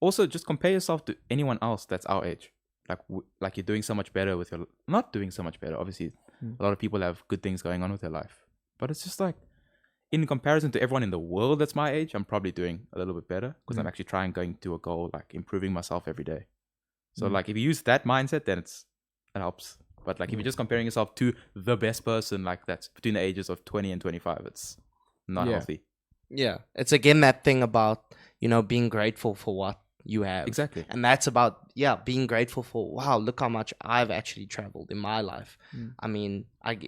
also just compare yourself to anyone else that's our age. Like you're doing so much better with your, not doing so much better. Obviously, a lot of people have good things going on with their life, but it's just like, in comparison to everyone in the world that's my age, I'm probably doing a little bit better because I'm actually going to a goal, like improving myself every day. So like if you use that mindset, then it helps. But like if you're just comparing yourself to the best person, like that's between the ages of 20 and 25, it's not healthy. Yeah. It's again that thing about, being grateful for what you have. Exactly. And that's about, being grateful for, wow, look how much I've actually traveled in my life. I mean, I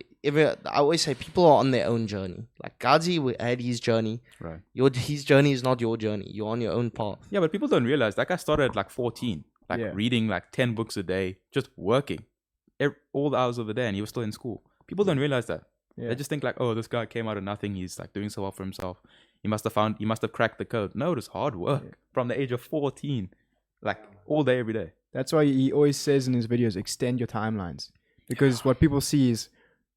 always say people are on their own journey. Like Gadzi had his journey. Right. His journey is not your journey. You're on your own path. Yeah, but people don't realize that guy started at like 14, reading like 10 books a day, just working all the hours of the day, and he was still in school. People don't realize that. They just think like, oh, this guy came out of nothing. He's like doing so well for himself. He must have cracked the code. No, it was hard work from the age of 14, like all day, every day. That's why he always says in his videos, extend your timelines. Because what people see is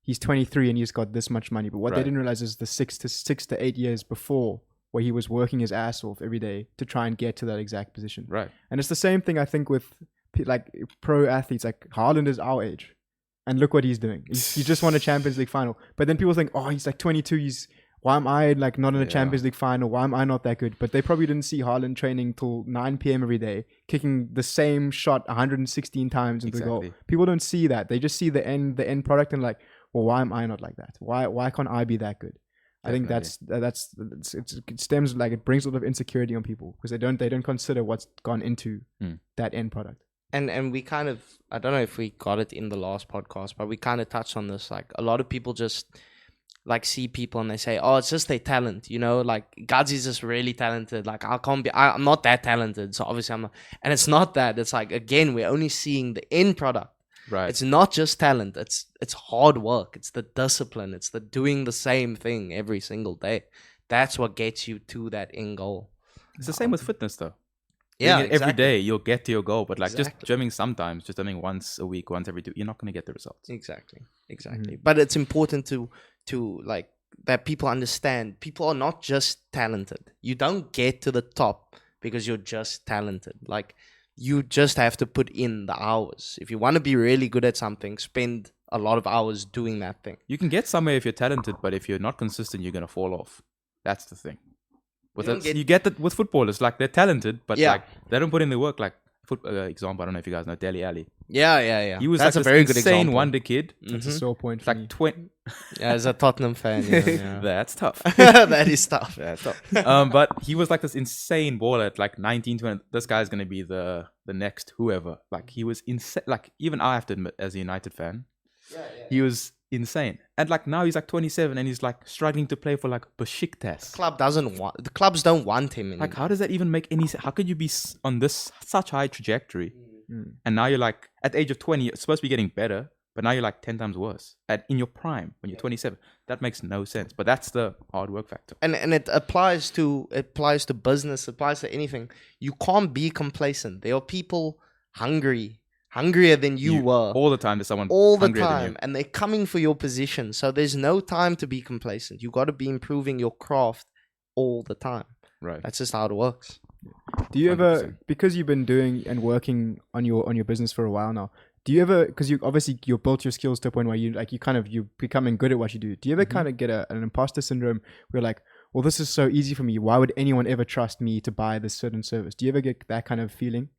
he's 23 and he's got this much money. But what they didn't realize is the 6 to 8 years before, where he was working his ass off every day to try and get to that exact position. Right. And it's the same thing, I think, with like pro athletes. Like Haaland is our age. And look what he's doing. He just won a Champions League final. But then people think, oh, he's like 22. Why am I like not in a Champions League final? Why am I not that good? But they probably didn't see Haaland training till 9 p.m. every day, kicking the same shot 116 times into the goal. People don't see that. They just see the end product and like, well, why am I not like that? Why can't I be that good? Definitely. I think it stems like it brings a lot of insecurity on people because they don't consider what's gone into that end product. And we kind of, I don't know if we got it in the last podcast, but we kind of touched on this. Like a lot of people just like see people and they say, oh, it's just their talent, you know, like Gadzi's just really talented. Like I'm not that talented. So obviously I'm not, and it's not that. It's like, again, we're only seeing the end product. Right. It's not just talent. It's hard work. It's the discipline. It's the doing the same thing every single day. That's what gets you to that end goal. It's the same with fitness though. Yeah, exactly. Every day you'll get to your goal, but like just gymming sometimes, just gymming once a week, once every 2, you're not going to get the results. Exactly. But it's important to like that people understand. People are not just talented. You don't get to the top because you're just talented. Like you just have to put in the hours. If you want to be really good at something, spend a lot of hours doing that thing. You can get somewhere if you're talented, but if you're not consistent, you're going to fall off. That's the thing. You get that with footballers, like they're talented, but like they don't put in the work. Like example, I don't know if you guys know Dele Alli. Yeah. He was That's like a very this good insane example. wonder kid. That's a sore point for Like me. 20. Yeah, as a Tottenham fan, yeah. That's tough. That is tough. That's tough. But he was like this insane baller at like 19, 20. This guy's gonna be the next whoever. Like he was insane. Like even I have to admit, as a United fan, he was insane. And like now he's like 27 and he's like struggling to play for like Besiktas. The clubs don't want him anymore. Like how does that even make any sense? How could you be on this such high trajectory and now you're like at the age of 20 it's supposed to be getting better, but now you're like 10 times worse in your prime when you're 27? That makes no sense, but that's the hard work factor. And it applies to business, applies to anything. You can't be complacent. There are people hungrier than you were all the time. There's someone all the hungrier than time, you. and they're coming for your position. So there's no time to be complacent. You got to be improving your craft all the time. Right. That's just how it works. Do you 100%. ever, because you've been doing and working on your business for a while now, do you ever, because you built your skills to a point where you're becoming good at what you do. Do you ever kind of get an imposter syndrome where you're like, well, this is so easy for me. Why would anyone ever trust me to buy this certain service? Do you ever get that kind of feeling?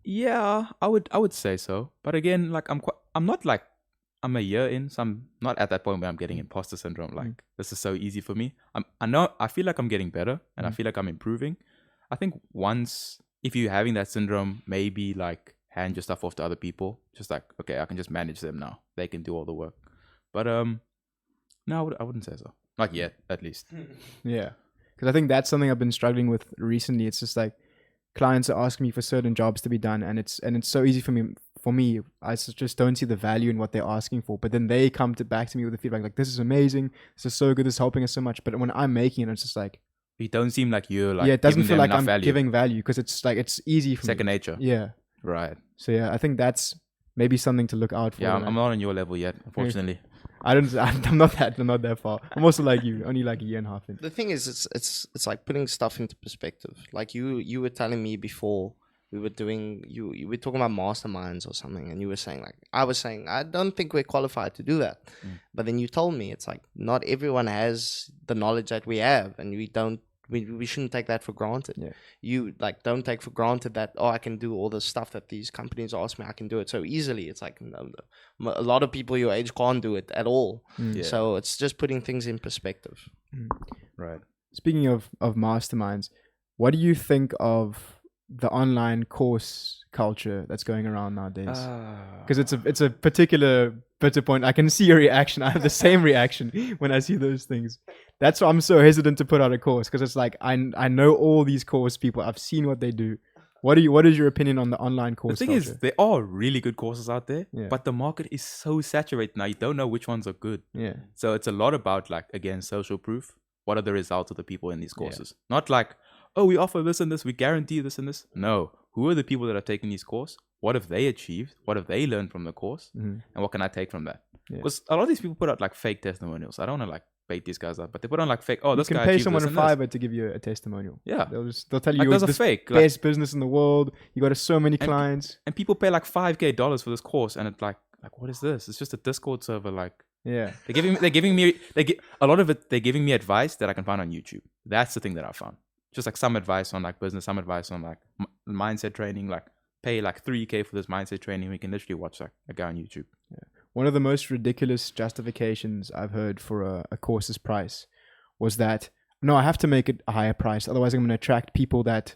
Yeah, I would say so. But again, like I'm a year in, so I'm not at that point where I'm getting imposter syndrome. Like this is so easy for me. I feel like I'm getting better and I feel like I'm improving. I think if you're having that syndrome, maybe like hand your stuff off to other people. Just like, okay, I can just manage them now. They can do all the work. But no, I wouldn't say so. Not yet, at least. Yeah, because I think that's something I've been struggling with recently. It's just like clients are asking me for certain jobs to be done, and it's so easy for me. I just don't see the value in what they're asking for. But then they come back to me with the feedback like, "This is amazing. This is so good. This is helping us so much." But when I'm making it, it's just like, it don't seem like you're like, it doesn't feel like I'm value. giving value because it's like it's easy for Second me. nature. Yeah. Right. So yeah, I think that's maybe something to look out for. Yeah, I'm not on your level yet, unfortunately. I'm not that far. I'm also like you, only like a year and a half in. The thing is, it's like putting stuff into perspective. Like you were telling me before we were doing, you were talking about masterminds or something, and you were saying like, I was saying, I don't think we're qualified to do that. But then you told me it's like not everyone has the knowledge that we have, and we shouldn't take that for granted. Yeah. You like don't take for granted that, I can do all the stuff that these companies ask me, I can do it so easily. It's like a lot of people your age can't do it at all. Yeah. So it's just putting things in perspective. Right. Speaking of masterminds, what do you think of the online course culture that's going around nowadays? Because it's a particular bitter point. I can see your reaction. I have the same reaction when I see those things. That's why I'm so hesitant to put out a course, because it's like I know all these course people. I've seen what they do. What is your opinion on the online course The thing culture? is, there are really good courses out there, Yeah. but the market is so saturated now. You don't know which ones are good. Yeah. So it's a lot about, like, again, social proof. What are the results of the people in these courses? Not like, oh, we offer this and this, we guarantee this and this. No. Who are the people that are taking these courses? What have they achieved? What have they learned from the course? And what can I take from that? Because a lot of these people put out like fake testimonials. I don't want to like bait these guys up, but they put on like fake. Oh, this guy achieved this. You can pay someone on Fiverr to give you a testimonial. Yeah, they'll tell you like, you're a fake best business in the world. You got so many clients, and people pay like $5,000 for this course, and it's like what is this? It's just a Discord server. Like, yeah, they're giving me a lot of it. They're giving me advice that I can find on YouTube. That's the thing that I found. Just like some advice on like business, some advice on like mindset training. Like, pay like $3,000 for this mindset training. We can literally watch like a guy on YouTube. Yeah. One of the most ridiculous justifications I've heard for a course's price was that, no, I have to make it a higher price, otherwise I'm going to attract people that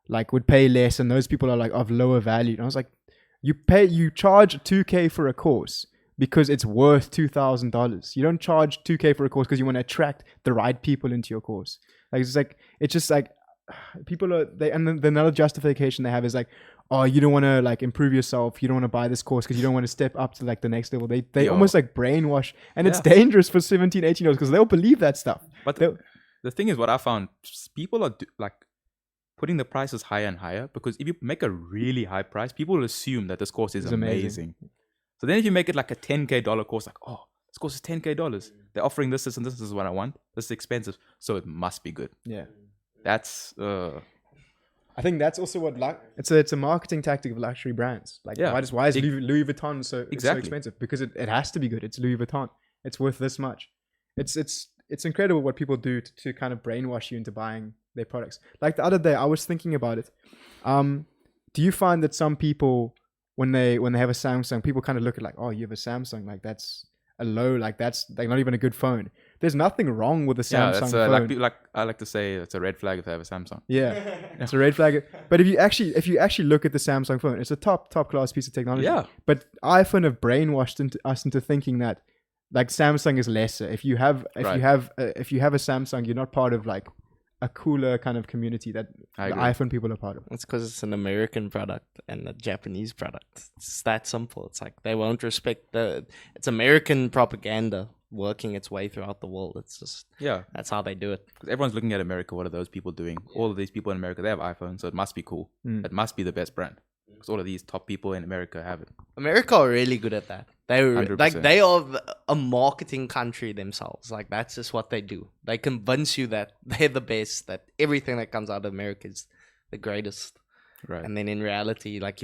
like would pay less, and those people are like of lower value. And I was like, you charge $2,000 for a course because it's worth $2,000. You don't charge $2,000 for a course because you want to attract the right people into your course. It's just like people are and then another justification they have is like, oh, you don't want to like improve yourself, you don't want to buy this course because you don't want to step up to like the next level. They almost like brainwash, and it's dangerous for 17-18-year-olds because they'll believe that stuff. But the thing is, what I found, people are like putting the prices higher and higher, because if you make a really high price, people will assume that this course is amazing. So then if you make it like a $10,000 course, like, oh, this course is $10,000, they're offering this and this is what I want, this is expensive, so it must be good. Yeah, that's I think that's also what it's a marketing tactic of luxury brands. Like, why is Louis Vuitton so expensive? Because it has to be good. It's Louis Vuitton. It's worth this much. It's incredible what people do to kind of brainwash you into buying their products. Like the other day, I was thinking about it. Do you find that some people, when they have a Samsung, people kind of look at like, oh, you have a Samsung, like that's a low, like that's like not even a good phone. There's nothing wrong with a Samsung phone. Like I like to say, it's a red flag if they have a Samsung. Yeah, it's a red flag. But if you actually look at the Samsung phone, it's a top class piece of technology. Yeah. But iPhone have brainwashed us into thinking that like Samsung is lesser. If you have a Samsung, you're not part of like a cooler kind of community that the iPhone people are part of. It's because it's an American product and a Japanese product. It's that simple. It's like they won't respect it's American propaganda working its way throughout the world. It's just, that's how they do it. Because everyone's looking at America. What are those people doing? All of these people in America, they have iPhones, so it must be cool. It must be the best brand. Because all of these top people in America have it. America are really good at that. They are a marketing country themselves. Like, that's just what they do. They convince you that they're the best, that everything that comes out of America is the greatest. Right. And then in reality, like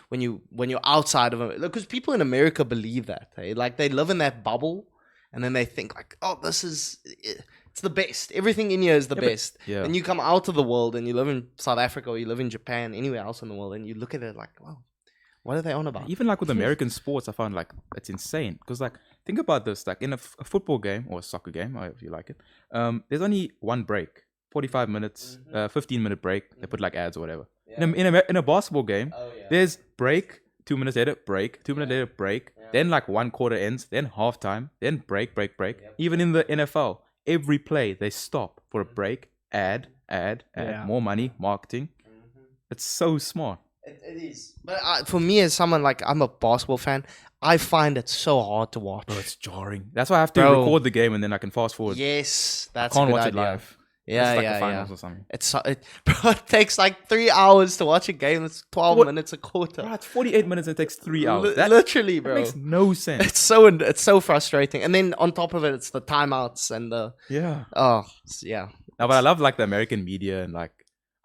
when you're outside of it, because people in America believe that. Hey? Like, they live in that bubble, and then they think like, oh, it's the best. Everything in here is the best. And you come out of the world and you live in South Africa or you live in Japan, anywhere else in the world, and you look at it like, wow, what are they on about? Even like with American sports, I found like it's insane. Because like, think about this, like in a football game or a soccer game, however you like it, there's only one break, 45 minutes, 15-minute break. They put like ads or whatever. In a basketball game, there's break, 2 minutes later, break, 2 minutes later, break. Then like one quarter ends, then halftime, then break. Even in the NFL, every play they stop for a break, ad, more money, marketing. It's so smart. It is. But for me, as someone like, I'm a basketball fan, I find it so hard to watch. Bro, it's jarring. That's why I have to record the game and then I can fast forward. Yes, that's I can't watch it live. Yeah, it's like the finals or something. It takes like 3 hours to watch a game. It's 12 minutes a quarter. Bro, it's 48 minutes and it takes 3 hours. Literally, bro. That makes no sense. It's so frustrating. And then on top of it, it's the timeouts and the... Yeah. Oh, yeah. No, but I love like the American media and like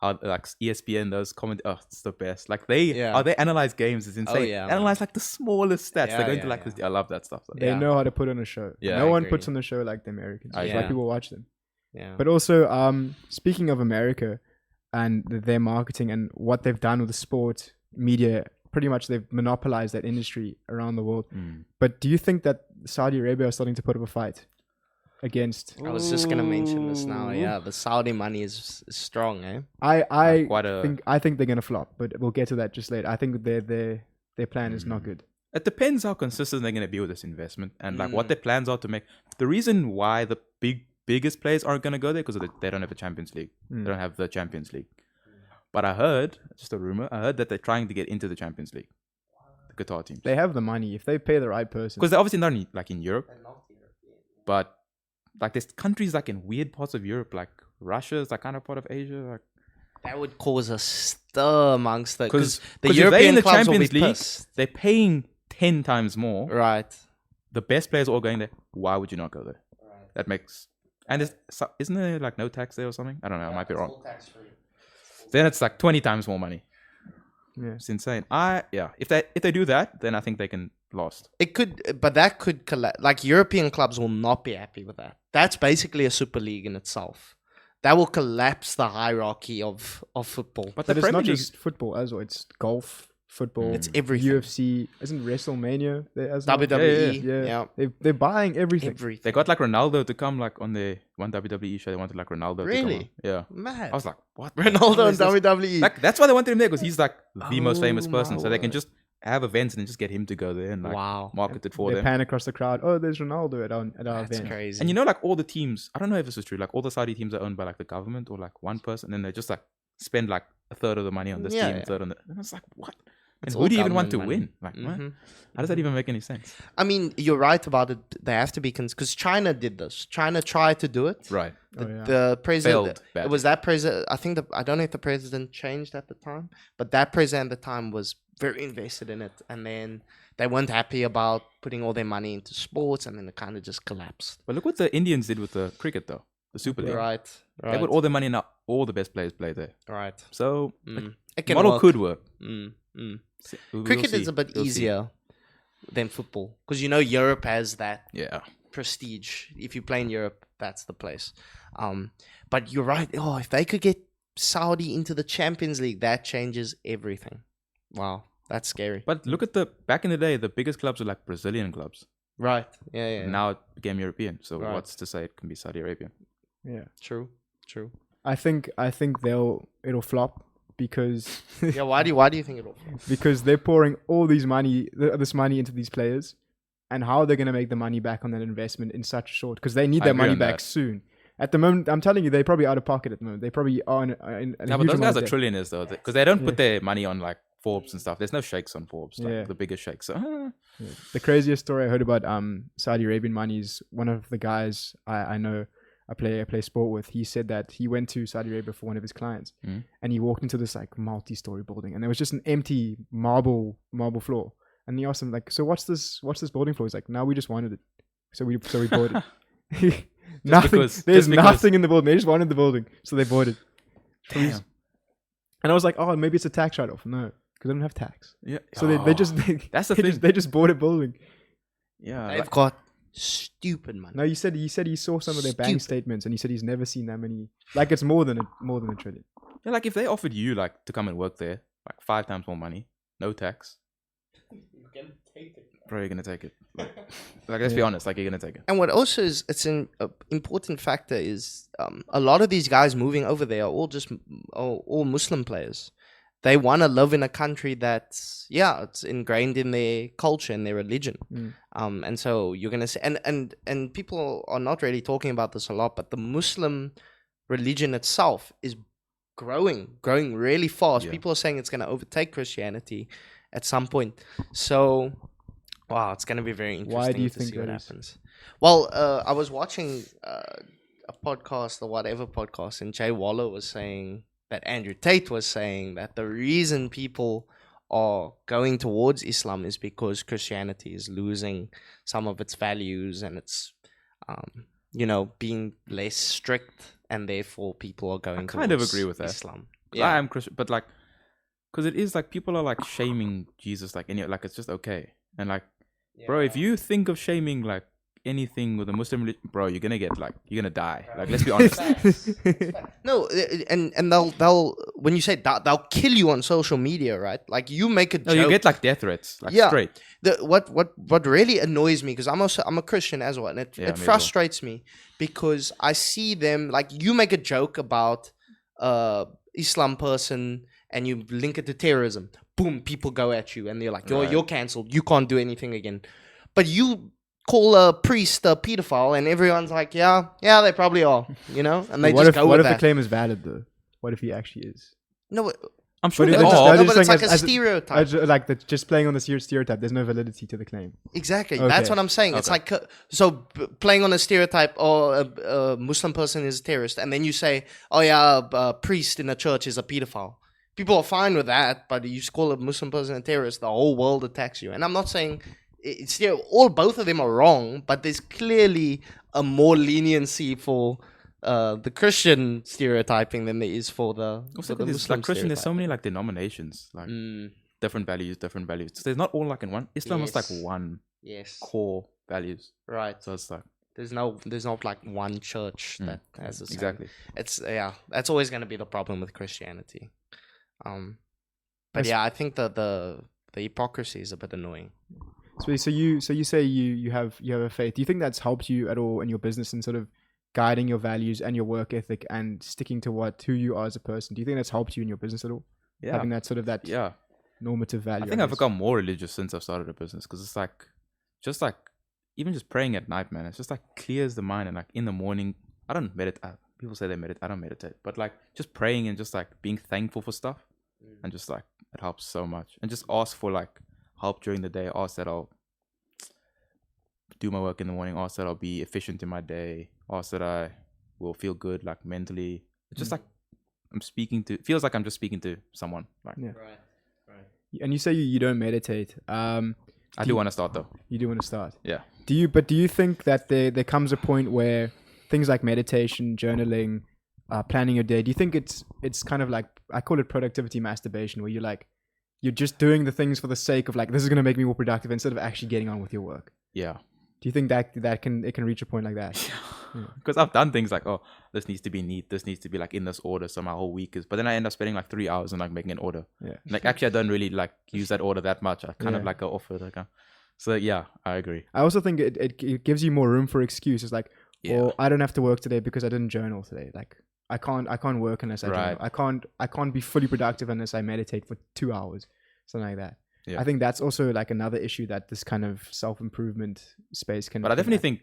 how like ESPN, those comment. Oh, it's the best. Like they analyze games. It's insane. They analyze like the smallest stats. They're going to like this. I love that stuff. They know how to put on a show. Yeah, no one puts on the show like the Americans. That's why people watch them. Yeah. But also, speaking of America and their marketing and what they've done with the sport media, pretty much they've monopolized that industry around the world. But do you think that Saudi Arabia are starting to put up a fight against? I was just gonna mention this now. Yeah, the Saudi money is strong, eh? I think they're gonna flop, but we'll get to that just later. I think their plan is not good. It depends how consistent they're gonna be with this investment and like what their plans are to make. The reason why the biggest players aren't going to go there because they don't have a Champions League. They don't have the Champions League. But I heard, just a rumor, I heard that they're trying to get into the Champions League. The Qatar teams. They have the money if they pay the right person. Because they're obviously not in Europe. But like there's countries like in weird parts of Europe, like Russia is like kind of part of Asia. Like that would cause a stir amongst the because the European in the clubs Champions will be League, pissed. they're paying 10 times more. Right. The best players are all going there. Why would you not go there? Right. That makes isn't there like no tax there or something? I don't know. I might be wrong. Tax-free. Then it's like 20 times more money. Yeah, it's insane. If they do that, then I think they can last. It could, but that could collapse. Like European clubs will not be happy with that. That's basically a super league in itself. That will collapse the hierarchy of football. But it's not just football as well. It's golf, football. It's everything. UFC, isn't WrestleMania there as well? WWE. Yeah. They're buying everything. They got like Ronaldo to come like on the one WWE show. They wanted like Ronaldo to come on. Yeah. Mad. I was like, what? Ronaldo and WWE. Like that's why they wanted him there because he's like the most famous person. So they can just have events and then just get him to go there and like market it for them. They pan across the crowd. Oh, there's Ronaldo at our That's event. crazy. And you know, like all the teams, I don't know if this is true, like all the Saudi teams are owned by like the government or like one person and they just like spend like a third of the money on this team, a third on that. And I was like, what? And who do you even want to win? Like, what? How does that even make any sense? I mean, you're right about it. They have to be because China did this. China tried to do it. Right. The president. Failed It was that president. I think I don't know if the president changed at the time, but that president at the time was very invested in it, and then they weren't happy about putting all their money into sports, and then it kind of just collapsed. But look what the Indians did with the cricket, though. The Super League. Right. They put all their money in. All the best players play there. Right. So it model could work. Cricket is a bit easier than football because Europe has that prestige. If you play in Europe, that's the place. But you're right. Oh, if they could get Saudi into the Champions League, that changes everything. Wow, that's scary. But look at back in the day, the biggest clubs were like Brazilian clubs. Right. Yeah. Now it became European. So what's to say it can be Saudi Arabia? Yeah. True. I think it'll flop because why do you think it'll flop? Because they're pouring all this money into these players, and how they're going to make the money back on that investment in such a short, because they need their money back soon. At the moment, I'm telling you, they're probably out of pocket at the moment. They probably are in but those guys are trillionaires though, because they don't put their money on like Forbes and stuff. There's no sheikhs on Forbes, like the biggest sheikhs. So, The craziest story I heard about Saudi Arabian money is one of the guys I know. I play sport with. He said that he went to Saudi Arabia for one of his clients, and he walked into this like multi-story building, and there was just an empty marble floor. And he asked him like, "So what's this building floor?" He's like, "No, we just wanted it, so we bought it." There's nothing in the building. They just wanted the building, so they bought it. Damn. And I was like, "Oh, maybe it's a tax write-off." No, because they don't have tax. Yeah. So they just that's the thing. They just bought a building. Yeah, they've got stupid money. No, he said he saw some of their bank statements, and he said he's never seen that many. Like it's more than a trillion. Yeah, like if they offered you like to come and work there, like 5 times more money, no tax. You're gonna take it. Bro, you're gonna take it. Like let's be honest, like you're gonna take it. And what also is it's an important factor is a lot of these guys moving over there are all Muslim players. They want to live in a country that's it's ingrained in their culture and their religion. And so you're gonna say, and people are not really talking about this a lot, but the Muslim religion itself is growing really fast. Yeah. People are saying it's gonna overtake Christianity at some point. So, wow, it's gonna be very interesting. Why do you to think see what that is? happens? Well, I was watching a podcast, or whatever podcast, and Jay Waller was saying that Andrew Tate was saying that the reason people are going towards Islam is because Christianity is losing some of its values and it's, being less strict, and therefore people are going. I kind of agree with that. Islam. I am Christian, but like, because it is like people are like shaming Jesus, like like it's just okay, and like, bro, if you think of shaming like anything with a Muslim religion, bro, you're gonna die. Like, let's be honest. No, and they'll when you say that, they'll kill you on social media, right? Like you make a joke. No, you get like death threats, like straight. What really annoys me, because I'm a Christian as well, and it frustrates me because I see them, like, you make a joke about Islam person and you link it to terrorism. Boom, people go at you and they're like, you're cancelled. You can't do anything again. But you call a priest a pedophile and everyone's like, yeah, they probably are, and they just go with that. What if the claim is valid though? What if he actually is? No, I'm sure But they it's are. no, but it's saying like a stereotype. like just playing on the stereotype. There's no validity to the claim. Exactly. Okay. That's what I'm saying. It's like, playing on a stereotype, or a Muslim person is a terrorist, and then you say, oh yeah, a priest in a church is a pedophile. People are fine with that, but you call a Muslim person a terrorist, the whole world attacks you. And I'm not saying it's, both of them are wrong, but there's clearly a more leniency for the Christian stereotyping than there is for the Also, for the because Muslim like Christian, there's so stereotyping. many like denominations, like different values. So there's not all like in one. Islam is like Yes. one Yes. core values. Right. So it's like There's not like one church that has the same. exactly. It's that's always going to be the problem with Christianity. But yeah, I think the hypocrisy is a bit annoying. So you say you have a faith. Do you think that's helped you at all in your business and sort of guiding your values and your work ethic and sticking to who you are as a person? Do you think that's helped you in your business at all? Yeah. Having that sort of normative value. I think I've become more religious since I've started a business because it's like, just like, even just praying at night, man. It's just like clears the mind, and like in the morning, I don't meditate. People say they meditate. I don't meditate, but like just praying and just like being thankful for stuff, and just like it helps so much. And just ask for like help during the day. Ask that I'll do my work in the morning. Ask that I'll be efficient in my day. Ask that I will feel good like mentally. It's just like feels like I'm just speaking to someone. Like Right. And you say you don't meditate. I do want to start though. You do want to start. Yeah. Do you think that there comes a point where things like meditation, journaling, planning your day, do you think it's kind of like, I call it productivity masturbation, where you're just doing the things for the sake of like, this is going to make me more productive instead of actually getting on with your work? Yeah. Do you think that it can reach a point like that? Because I've done things like, oh, this needs to be neat, this needs to be like in this order, so my whole week is, but then I end up spending like 3 hours on like making an order. Yeah. Like actually I don't really like use that order that much. I kind of like go off it. So yeah, I agree. I also think it gives you more room for excuses, like, well, I don't have to work today because I didn't journal today. Like I can't work unless I journal. I can't be fully productive unless I meditate for 2 hours, something like that. Yeah. I think that's also like another issue that this kind of self-improvement space can. But I definitely think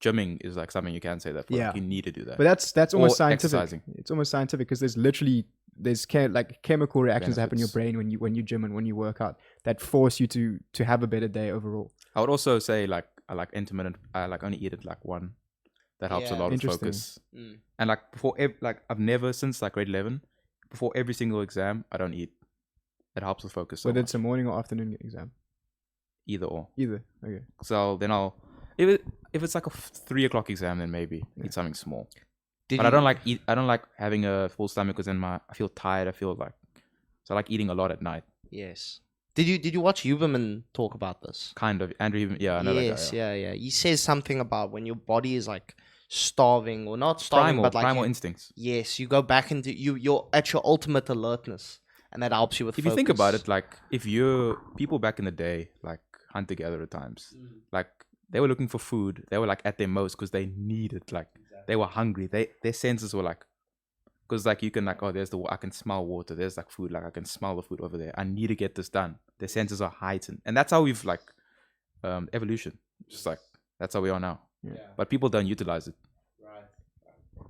gymming is like something you can say that for. Yeah. Like you need to do that. But that's almost scientific. Exercising. It's almost scientific because there's chemical reactions that happen in your brain when you gym and when you work out that force you to have a better day overall. I would also say like I like intermittent. I like only eat it like one. That helps a lot with focus. And like I've never since like grade 11, before every single exam, I don't eat. It helps with focus. Whether it's a morning or afternoon exam. Either or. Either. Okay. So then if it's like a 3 o'clock exam, then maybe eat something small. But I don't like having a full stomach because then I feel tired. So I like eating a lot at night. Yes. Did you watch Huberman talk about this? Kind of. Andrew Huberman. Yeah, I know that guy. Yeah. He says something about when your body is like starving, or not starving, but like primal instincts. Yes, you go back into you're at your ultimate alertness, and that helps you with. If you think about it, like if people back in the day, like hunter gatherer times, like they were looking for food. They were like at their most because they needed, like they were hungry. Their senses were like, because like you can like, oh, I can smell water. There's like food. Like I can smell the food over there. I need to get this done. Their senses are heightened, and that's how we've like evolution. Just like that's how we are now. Yeah. But people don't utilize it. Right.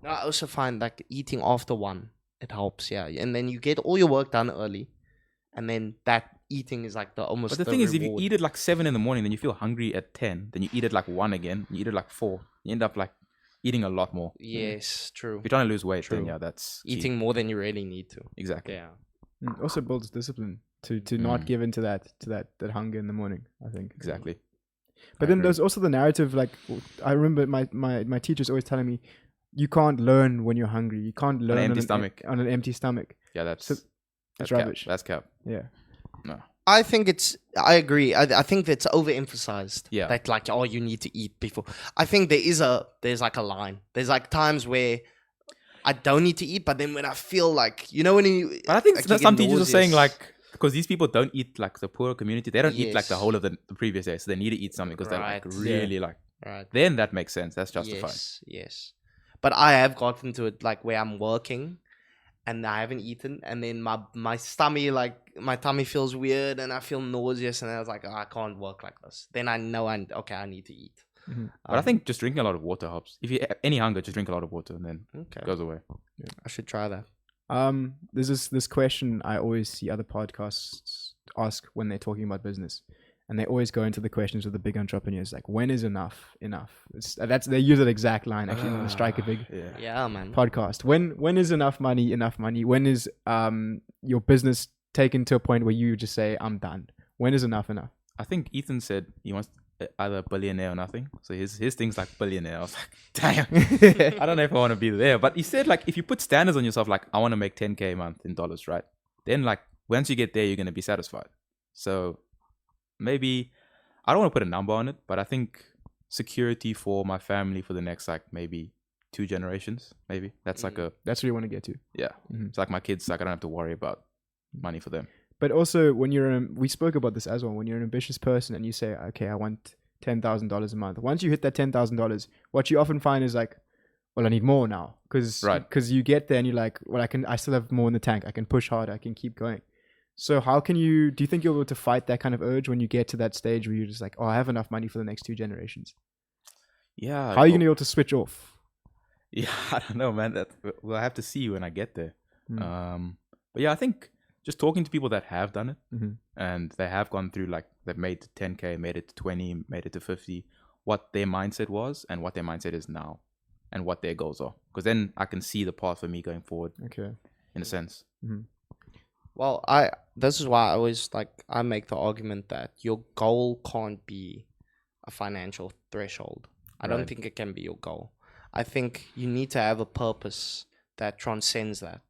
No, I also find like eating after 1, it helps. Yeah, and then you get all your work done early, and then that eating is like almost. But the thing is, if you eat at like 7 in the morning, then you feel hungry at 10. Then you eat at like 1 again. You eat at like 4. You end up like eating a lot more. Yes, true. If you're trying to lose weight, then yeah, that's eating more than you really need to. Exactly. Yeah. Also builds discipline to not give in to that hunger in the morning, I think. Exactly. But then there's also the narrative, like I remember my teachers always telling me, you can't learn when you're hungry. You can't learn on an empty stomach. Yeah, that's rubbish. That's cap. Yeah. No. I agree. I think that's overemphasized. Yeah. That like, oh, you need to eat before. I think there's like a line. There's like times where I don't need to eat, but then when I feel like, when you. But I think like some teachers are saying like, because these people don't eat like the poor community, they don't eat like the whole of the previous day, so they need to eat something because they're like really like. Right. Then that makes sense. That's justified. Yes. But I have gotten to it like where I'm working and I haven't eaten, and then my tummy feels weird and I feel nauseous, and I was like, oh, I can't work like this. Then I know I need to eat. Mm-hmm. But I think just drinking a lot of water helps. If you have any hunger, just drink a lot of water and then it goes away. Yeah. I should try that. There's this question I always see other podcasts ask when they're talking about business, and they always go into the questions with the big entrepreneurs, like, when is enough enough? They use that exact line actually in the Strike a Big man podcast. When is enough money enough money? When is your business taken to a point where you just say, I'm done? When is enough enough? I think Ethan said he wants either a billionaire or nothing. So his thing's like billionaire. I was like, damn, I don't know if I want to be there. But he said, like, if you put standards on yourself, like, I want to make 10K a month in dollars, right? Then, like, once you get there, you're going to be satisfied. So maybe, I don't want to put a number on it, but I think security for my family for the next, like, maybe 2 generations, maybe. That's like that's what you want to get to. Yeah. It's like my kids, like, I don't have to worry about money for them. But also, when we spoke about this as well, when you're an ambitious person and you say, okay, I want $10,000 a month. Once you hit that $10,000, what you often find is like, well, I need more now. Because you get there and you're like, well, I still have more in the tank. I can push harder. I can keep going. So do you think you're able to fight that kind of urge when you get to that stage where you're just like, oh, I have enough money for the next 2 generations? Yeah. How are you going to be able to switch off? Yeah, I don't know, man. We'll have to see when I get there. But yeah, I think just talking to people that have done it and they have gone through, like, they've made 10K, made it to 20, made it to 50, what their mindset was and what their mindset is now and what their goals are. Because then I can see the path for me going forward. Okay. In a sense. Well, this is why I always, like, I make the argument that your goal can't be a financial threshold. I don't think it can be your goal. I think you need to have a purpose that transcends that.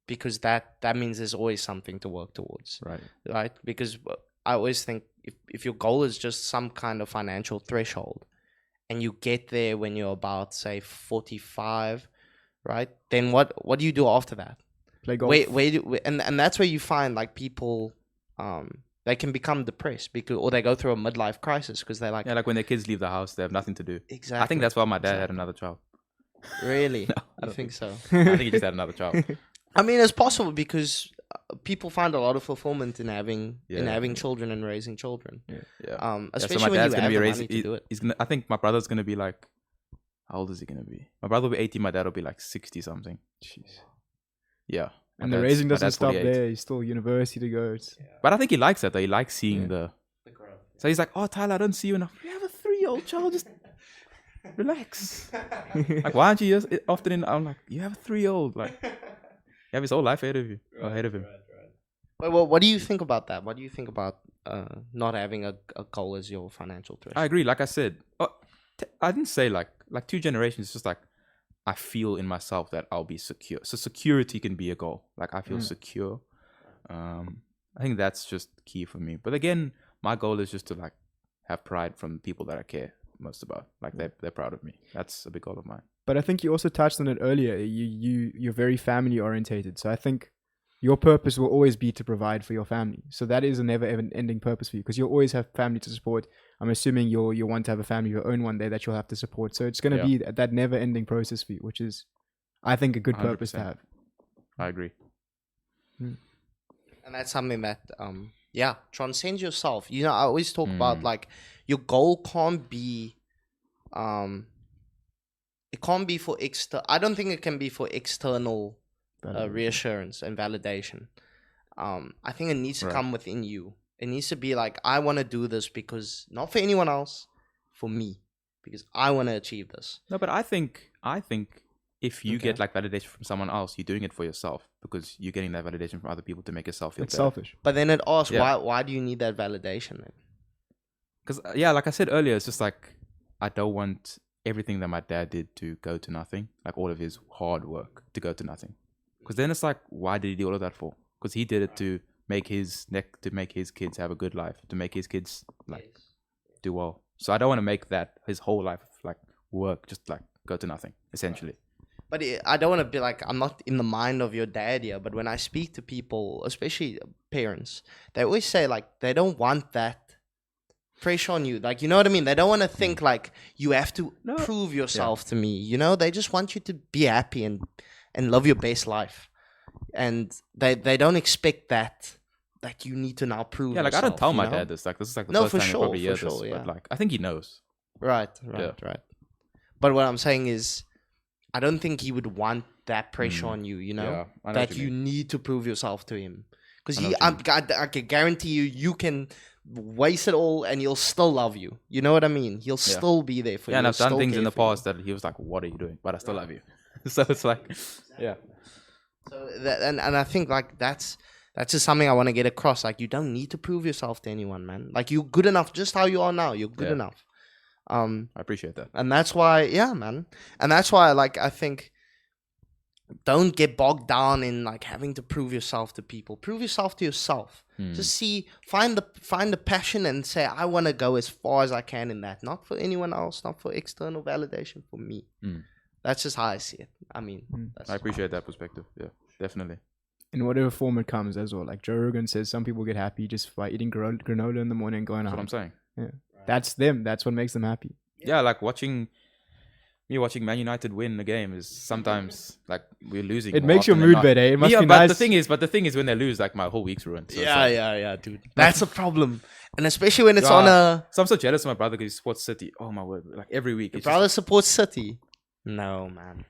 Because that means there's always something to work towards. Right? Because I always think if your goal is just some kind of financial threshold and you get there when you're about, say, 45, right? Then what do you do after that? Play golf. And that's where you find, like, people, they can become depressed or they go through a midlife crisis because they're like... Yeah, like when their kids leave the house, they have nothing to do. Exactly. I think that's why my dad had another child. Really? No, I think so. I think he just had another child. I mean, it's possible because people find a lot of fulfillment in having children and raising children. Especially so my dad's when you gonna have be the money to do it. I think my brother's gonna be like, how old is he gonna be? My brother will be 80. My dad will be like 60 something. Jeez. Yeah. And the raising doesn't stop there. He's still university to go. But I think he likes that though. He likes seeing the growth. So he's like, oh, Tyler, I don't see you enough. You have a 3-year-old child. Just relax. Like, why aren't you just often in? I'm like, you have a 3-year-old. Like, you have his whole life ahead of you. Ahead of him. Well, what do you think about that? What do you think about not having a goal as your financial threshold? I agree. Like I said, I didn't say like 2 generations. It's just like, I feel in myself that I'll be secure. So security can be a goal. Like, I feel secure. I think that's just key for me. But again, my goal is just to, like, have pride from people that I care most about. Like, they're proud of me. That's a big goal of mine. But I think you also touched on it earlier. You're very family orientated. So I think your purpose will always be to provide for your family. So that is a never ending purpose for you because you'll always have family to support. I'm assuming you'll want to have a family of your own one day that you'll have to support. So it's going to be that never ending process for you, which is, I think, a good 100%. Purpose to have. I agree. And that's something that, transcends yourself. You know, I always talk about, like, your goal can't be, it can't be for I don't think it can be for external reassurance and validation. I think it needs to come within you. It needs to be like, I want to do this because not for anyone else, for me, because I want to achieve this. No, but I think if you get like validation from someone else, you're doing it for yourself because you're getting that validation from other people to make yourself feel better. Selfish. But then it asks, why do you need that validation then? Because like I said earlier, it's just like, I don't want everything that my dad did to go to nothing, like all of his hard work to go to nothing. Because then it's like, why did he do all of that for? Because he did it to make his kids have a good life, to make his kids like do well. So I don't want to make that his whole life like work just like go to nothing essentially. But I don't want to be like, I'm not in the mind of your dad here, but when I speak to people, especially parents, they always say like they don't want that pressure on you. Like, you know what I mean? They don't want to think like you have to prove yourself to me. You know, they just want you to be happy and live your best life. And they don't expect that you need to now prove yourself. Like, I don't tell my dad this. Like, this is like the first time I probably hear this. Yeah. But like, I think he knows. Right. But what I'm saying is, I don't think he would want that pressure on you, I know that what you mean. need to prove yourself to him. Because I know what you I can guarantee you can waste it all and he'll still love you. You know what I mean? He'll still be there for you. Yeah, and I've He'll done still things in care the for you. past that he was like, "What are you doing?" But I still love you. So it's like, yeah. So that, and I think like that's just something I want to get across. Like, you don't need to prove yourself to anyone, man. Like, you're good enough just how you are now. You're good enough. I appreciate that. And that's why, yeah, man. And that's why, like, I think don't get bogged down in like having to prove yourself to people. Prove yourself to yourself. Just find the passion and say, I want to go as far as I can in that. Not for anyone else, not for external validation, for me. That's just how I see it. I mean, I appreciate that perspective. Yeah, definitely. In whatever form it comes as well. Like Joe Rogan says, some people get happy just by eating granola in the morning and going out. That's what I'm saying. Yeah. Right. That's them. That's what makes them happy. Yeah, like watching Man United win the game is sometimes like we're losing. It makes your mood better. It must be nice. But the thing is, when they lose, like my whole week's ruined. So yeah, dude. That's a problem, and especially when it's on a. So I'm so jealous of my brother because he supports City. Oh my word! Like every week. Your brother supports City. No, man.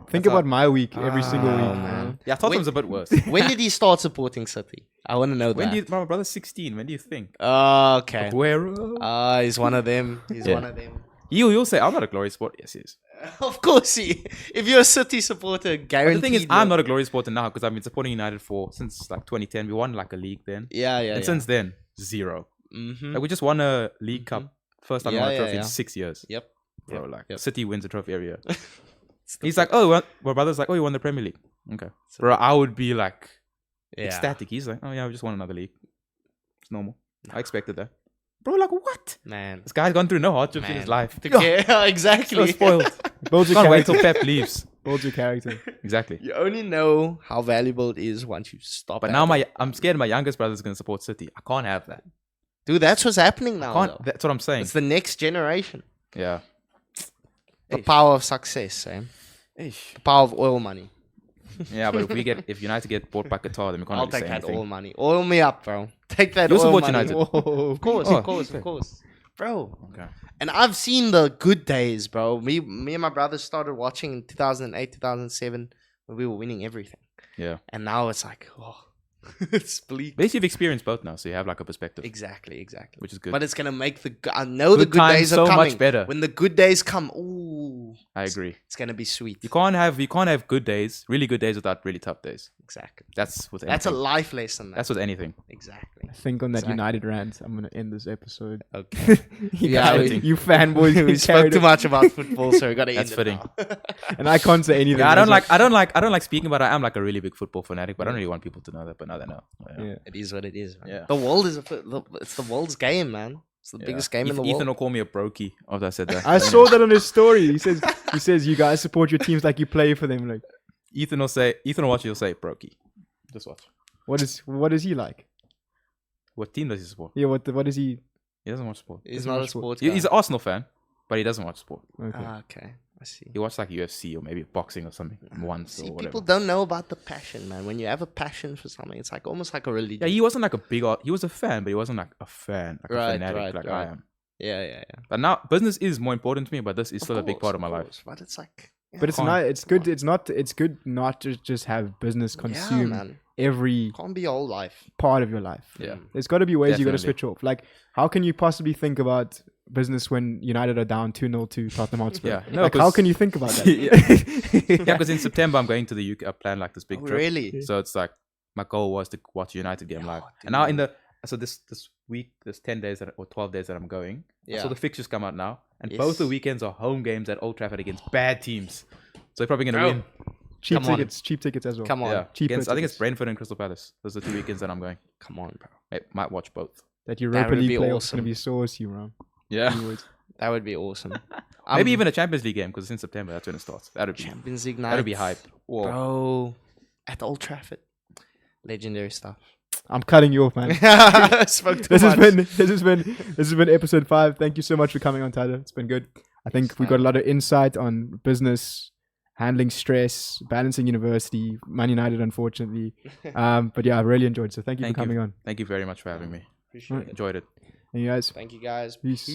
Think about my week every single week, man. Yeah, Tottenham's a bit worse. When did he start supporting City? I want to know that. My brother's 16. When do you think? Okay. Aguero. He's one of them. One of them. You'll say I'm not a glory sport. Yes, he is. Of course, if you're a City supporter, guaranteed. But the thing is, I'm not a glory supporter now because I've been supporting United since like 2010. We won like a league then. Yeah. And since then, zero. Like we just won a league cup. First time we won a trophy in 6 years. Yep. Bro, City wins a trophy every year. He's like, oh, my brother's like, oh, you won the Premier League. Okay. Bro, I would be like ecstatic. He's like, oh yeah, we just won another league. It's normal. I expected that. Bro, like what? Man. This guy's gone through no hardships in his life. Yeah, exactly. So spoiled. Can't wait till Pep leaves. Builds your character. Exactly. You only know how valuable it is once you stop. But now I'm scared my youngest brother's going to support City. I can't have that. Dude, that's what's happening now. That's what I'm saying. It's the next generation. Yeah. The power of success, Sam. The power of oil money. Yeah, but if United get bought by Qatar, then we can't I'll really take say that anything. oil money. Oil me up, bro. Take that You'll oil support money. United. Of course. Bro. Okay. And I've seen the good days, bro. Me and my brother started watching in 2008, 2007 when we were winning everything. Yeah. And now it's like, it's bleak. Basically, you've experienced both now, so you have like a perspective. Exactly. Which is good. But it's gonna make I know the good days are so coming. much better. When the good days come, ooh, I agree. It's gonna be sweet. You can't have good days, really good days without really tough days. Exactly. That's with anything. That's a life lesson. That's with anything. Exactly. I think on that United rant, I'm gonna end this episode. Okay. You fanboys. We spoke too much about football, so we gotta end That's fitting. And I can't say anything. Yeah, I don't like speaking about it. I'm like a really big football fanatic, but I don't really want people to know that. But now they know. Yeah. It is what it is, man. Yeah. The world is it's the world's game, man. It's the biggest game in the world. Ethan will call me a brokey after I said that. I saw that on his story. He says you guys support your teams like you play for them. Like Ethan will watch it, he'll say brokey. Just watch. What is he like? What team does he support? Yeah, what is he? He doesn't watch sport. He's not a sports guy. He's an Arsenal fan, but he doesn't watch sport. Okay. I see. He watched like UFC or maybe boxing or something once or whatever. People don't know about the passion, man. When you have a passion for something, it's like almost like a religion. Yeah, he wasn't like he was a fan, but he wasn't like a fan, like a fanatic like I am. Yeah. But now business is more important to me, but this is still a big part of my life. But it's like, but it's not. It's good. It's good not to just have business consume every can't be your whole life, part of your life. Yeah, there's got to be ways you got to switch off. Like, how can you possibly think about business when United are down 2-0 to Tottenham Hotspur? Yeah, no, like, how can you think about that? Yeah, because in September I'm going to the UK. I plan like this big trip. Really? So it's like my goal was to watch a United game live. And now this week, there's 10 days or 12 days that I'm going. Yeah. So the fixtures come out now, and both the weekends are home games at Old Trafford against bad teams. So you're probably gonna win. Cheap tickets as well. Come on. Yeah. I think it's Brentford and Crystal Palace. Those are the 2 weekends that I'm going. Come on, bro. I might watch both. That Europa League playoffs awesome. Gonna be saucy, bro. Yeah. That would be awesome. Maybe even a Champions League game because it's in September. That's when it starts. That'd be Champions League night. That'd be hype. Whoa. Bro, at Old Trafford, legendary stuff. I'm cutting you off, man. This has been episode 5. Thank you so much for coming on, Tyler. It's been good. I think we got a lot of insight on business, handling stress, balancing university, Man United, unfortunately. But yeah, I really enjoyed it. So thank you for coming on. Thank you very much for having me. Appreciate it. Enjoyed it. Thank you guys. Thank you guys. Peace.